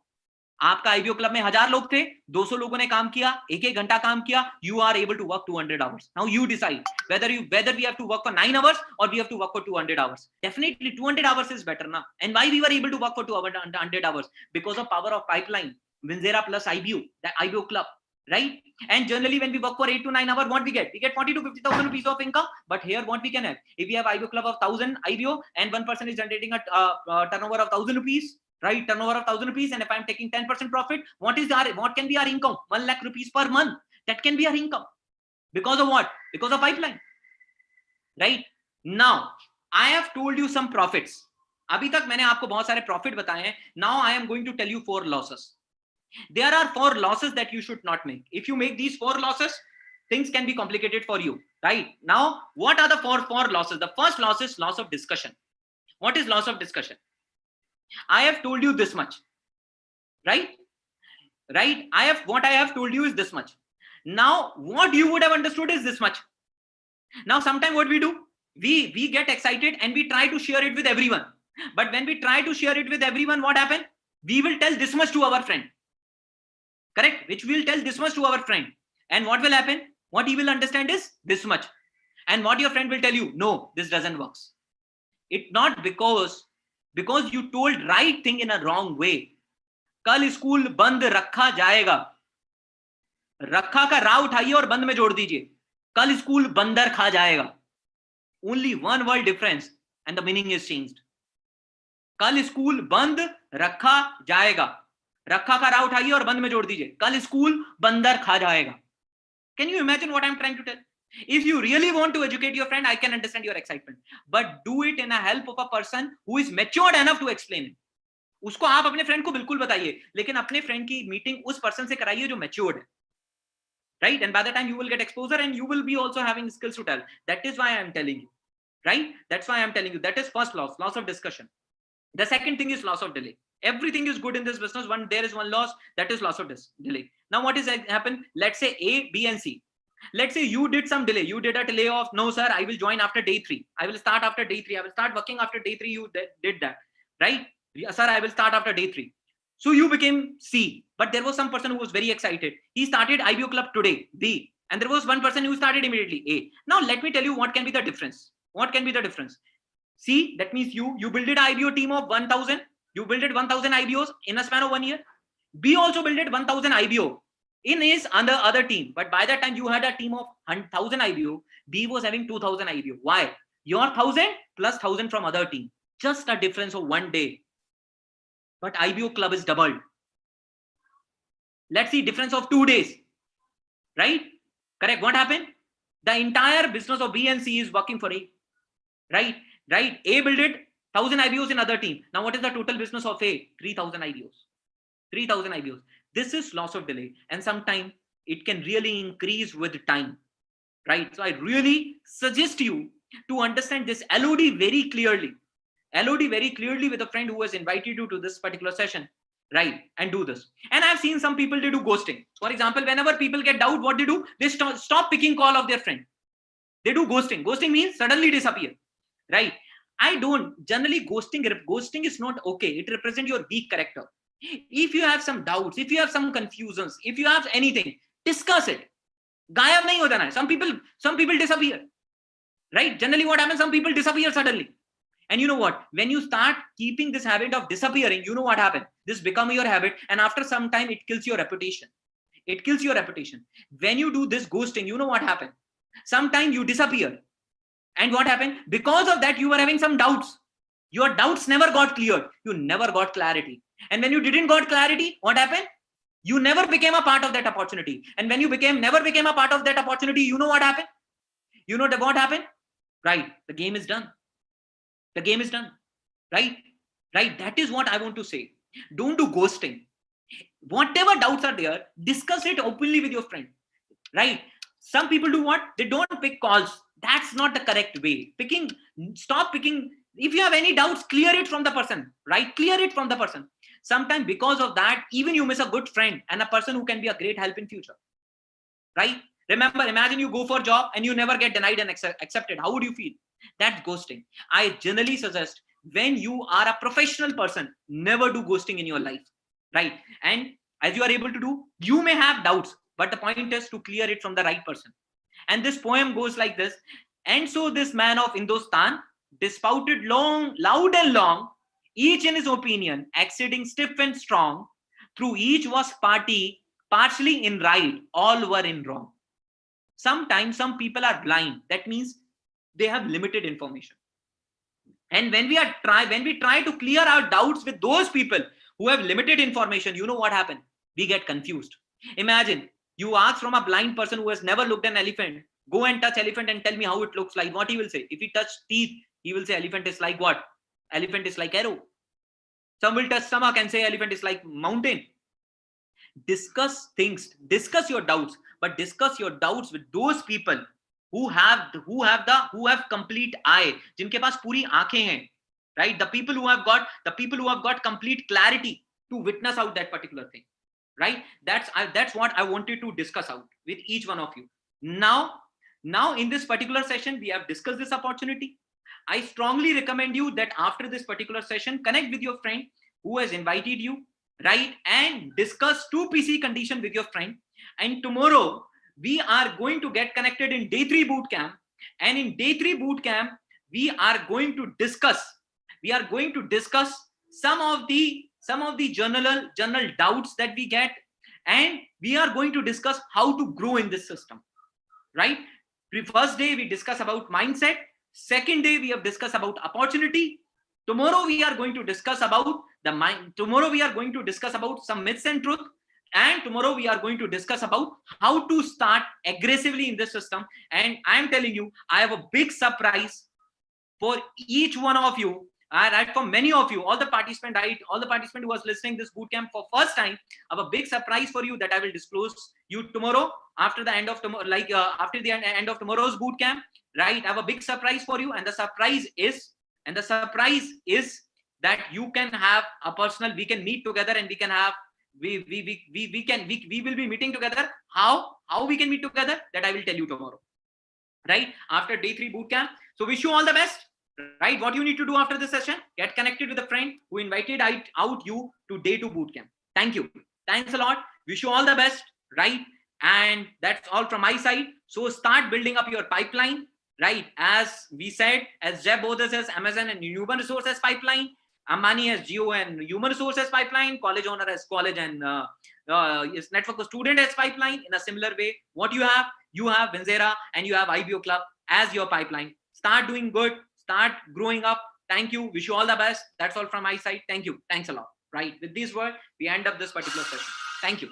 आपका IBO club में 1000 लोग थे, 200 लोगों ने काम किया, 1-1 घंटा काम किया. You are able to work 200 hours. Now you decide whether we have to work for 9 hours or we have to work for 200 hours. Definitely 200 hours is better now. And why we were able to work for 200 hours? Because of power of pipeline, winzera plus IBO, the IBO club, right? And generally when we work for 8 to 9 hours, what we get? We get 40 to 50,000 rupees of income. But here what we can have? If we have IBO club of 1,000 IBO and one person is generating a turnover of 1,000 rupees, right? Turnover of 1,000 rupees, and if I'm taking 10% profit, what can be our income? 1 lakh rupees per month. That can be our income. Because of what? Because of pipeline, right? Now I have told you some profits. अभी तक मैंने आपको बहुत सारे profit बताए हैं. Now I am going to tell you 4 losses. There are 4 losses that you should not make. If you make these 4 losses, things can be complicated for you, right? Now what are the 4 losses? The first loss is loss of discussion. What is loss of discussion? I have told you this much, right? What I have told you is this much. Now what you would have understood is this much. Now sometimes what we do, we get excited and we try to share it with everyone. But when we try to share it with everyone, what happens? We will tell this much to our friend, correct? Which we will tell this much to our friend, and what will happen? What he will understand is this much, and what your friend will tell you, no, this doesn't work. It not because you told right thing in a wrong way. कल school बंद रखा जाएगा. रखा का रा उठाइए और बंद में जोड़ दीजिए. कल स्कूल बंदर खा जाएगा. Only one word difference and the meaning is changed. कल स्कूल बंद रखा जाएगा. रखा का रा उठाइए और बंद में जोड़ दीजिए. कल स्कूल बंदर खा जाएगा. Can you imagine what I'm trying to tell? If you really want to educate your friend, I can understand your excitement, but do it in a help of a person who is matured enough to explain it. उसको आप अपने friend को बिल्कुल बताइए, लेकिन अपने friend की meeting उस पर्सन से कराइए जो मैच्योर्ड है, right? And by the time you will get exposure and you will be also having skills to tell. That is why I am telling you, right? That's why I am telling you. That is first loss of discussion. The second thing is loss of delay. Everything is good in this business. There is one loss, that is loss of delay. Now what is happened? Let's say A, B, and C. Let's say you did some delay. You did a delay of, no sir, I will join after day 3. I will start after day 3. I will start working after day 3. You did that, right? Sir, I will start after day 3. So you became C, but there was some person who was very excited. He started IBO club today, B, and there was one person who started immediately, A. Now let me tell you what can be the difference. What can be the difference? C, that means you built an IBO team of 1,000. You built 1,000 IBOs in a span of 1 year. B also built 1,000 IBO in his other team, but by that time you had a team of 1,000 IBO. B was having 2,000 IBO. Why? Your 1,000 plus 1,000 from other team. Just a difference of 1 day. But IBO club is doubled. Let's see, difference of 2 days, right? Correct. What happened? The entire business of B and C is working for A, right? A built 1,000 IBOs in other team. Now what is the total business of A? 3,000 IBOs. 3,000 IBOs. This is loss of delay. And sometimes it can really increase with time, right? So I really suggest you to understand this LOD very clearly. LOD very clearly with a friend who has invited you to this particular session, right? And do this. And I've seen some people, they do ghosting. For example, whenever people get doubt, what they do? They stop picking call of their friend. They do ghosting. Ghosting means suddenly disappear, right? I don't generally ghosting is not okay. It represents your weak character. If you have some doubts, if you have some confusions, if you have anything, discuss it. Gayab nahi ho jana hai. Some people disappear, right? Generally what happens, some people disappear suddenly. And you know what, when you start keeping this habit of disappearing, you know what happens, this becomes your habit, and after some time it kills your reputation. It kills your reputation. When you do this ghosting, you know what happens, sometimes you disappear, and what happened, because of that you were having some doubts. Your doubts never got cleared, you never got clarity, and when you didn't got clarity, what happened, you never became a part of that opportunity. And when you never became a part of that opportunity, you know what happened, you know what happened, right? The game is done. The game is done, right? Right. That is what I want to say. Don't do ghosting. Whatever doubts are there, discuss it openly with your friend, right? Some people do what? They don't pick calls. That's not the correct way. Stop picking. If you have any doubts, clear it from the person, right? Clear it from the person. Sometimes because of that, even you miss a good friend and a person who can be a great help in future, right? Remember, imagine you go for a job and you never get denied and accepted. How would you feel? That's ghosting. I generally suggest, when you are a professional person, never do ghosting in your life, right? And as you are able to do, you may have doubts, but the point is to clear it from the right person. And this poem goes like this. And so this man of Hindustan dispouted loud and long, each in his opinion, exceeding stiff and strong. Through each was partially in right, all were in wrong. Sometimes some people are blind. That means they have limited information. And when we try to clear our doubts with those people who have limited information, you know what happens? We get confused. Imagine you ask from a blind person who has never looked at an elephant, go and touch elephant and tell me how it looks like. What he will say? If he touch teeth, he will say elephant is like what? Elephant is like arrow. Some will touch stomach and say elephant is like mountain. Discuss things, discuss your doubts, but discuss your doubts with those people who have complete eye, जिनके पास पूरी आंखें हैं, right? The people who have got complete clarity to witness out that particular thing, right? That's what I wanted to discuss out with each one of you. Now in this particular session, we have discussed this opportunity. I strongly recommend you that after this particular session, connect with your friend who has invited you, right? And discuss 2 PC condition with your friend. And tomorrow we are going to get connected in day 3 boot camp. And in day 3 boot camp, we are going to discuss some of the general doubts that we get, and we are going to discuss how to grow in this system, right? First day we discuss about mindset. Second day we have discussed about opportunity. Tomorrow we are going to discuss about the mind. Tomorrow we are going to discuss about some myths and truth. And tomorrow we are going to discuss about how to start aggressively in this system. And I'm telling you, I have a big surprise for each one of you. Right, for many of you, all the participants who was listening this bootcamp for first time, I have a big surprise for you that I will disclose you tomorrow after the end of tomorrow, after the end of tomorrow's bootcamp, right? I have a big surprise for you, and the surprise is that you can have a personal. We can meet together, and we can have we will be meeting together. How we can meet together, that I will tell you tomorrow, right? After day 3 bootcamp. So wish you all the best. Right, what you need to do after this session, get connected with a friend who invited out you to day 2 bootcamp. Thank you. Thanks a lot. Wish you all the best, right? And that's all from my side. So start building up your pipeline, right? As we said, as Jeff Bezos says, Amazon and human resources pipeline, Ambani has geo and human resources pipeline, college owner has college and his network of student has pipeline. In a similar way, what you have winzera and you have IBO club as your pipeline. Start doing good. Start growing up. Thank you. Wish you all the best. That's all from my side. Thank you. Thanks a lot. Right. With these words, we end up this particular session. Thank you.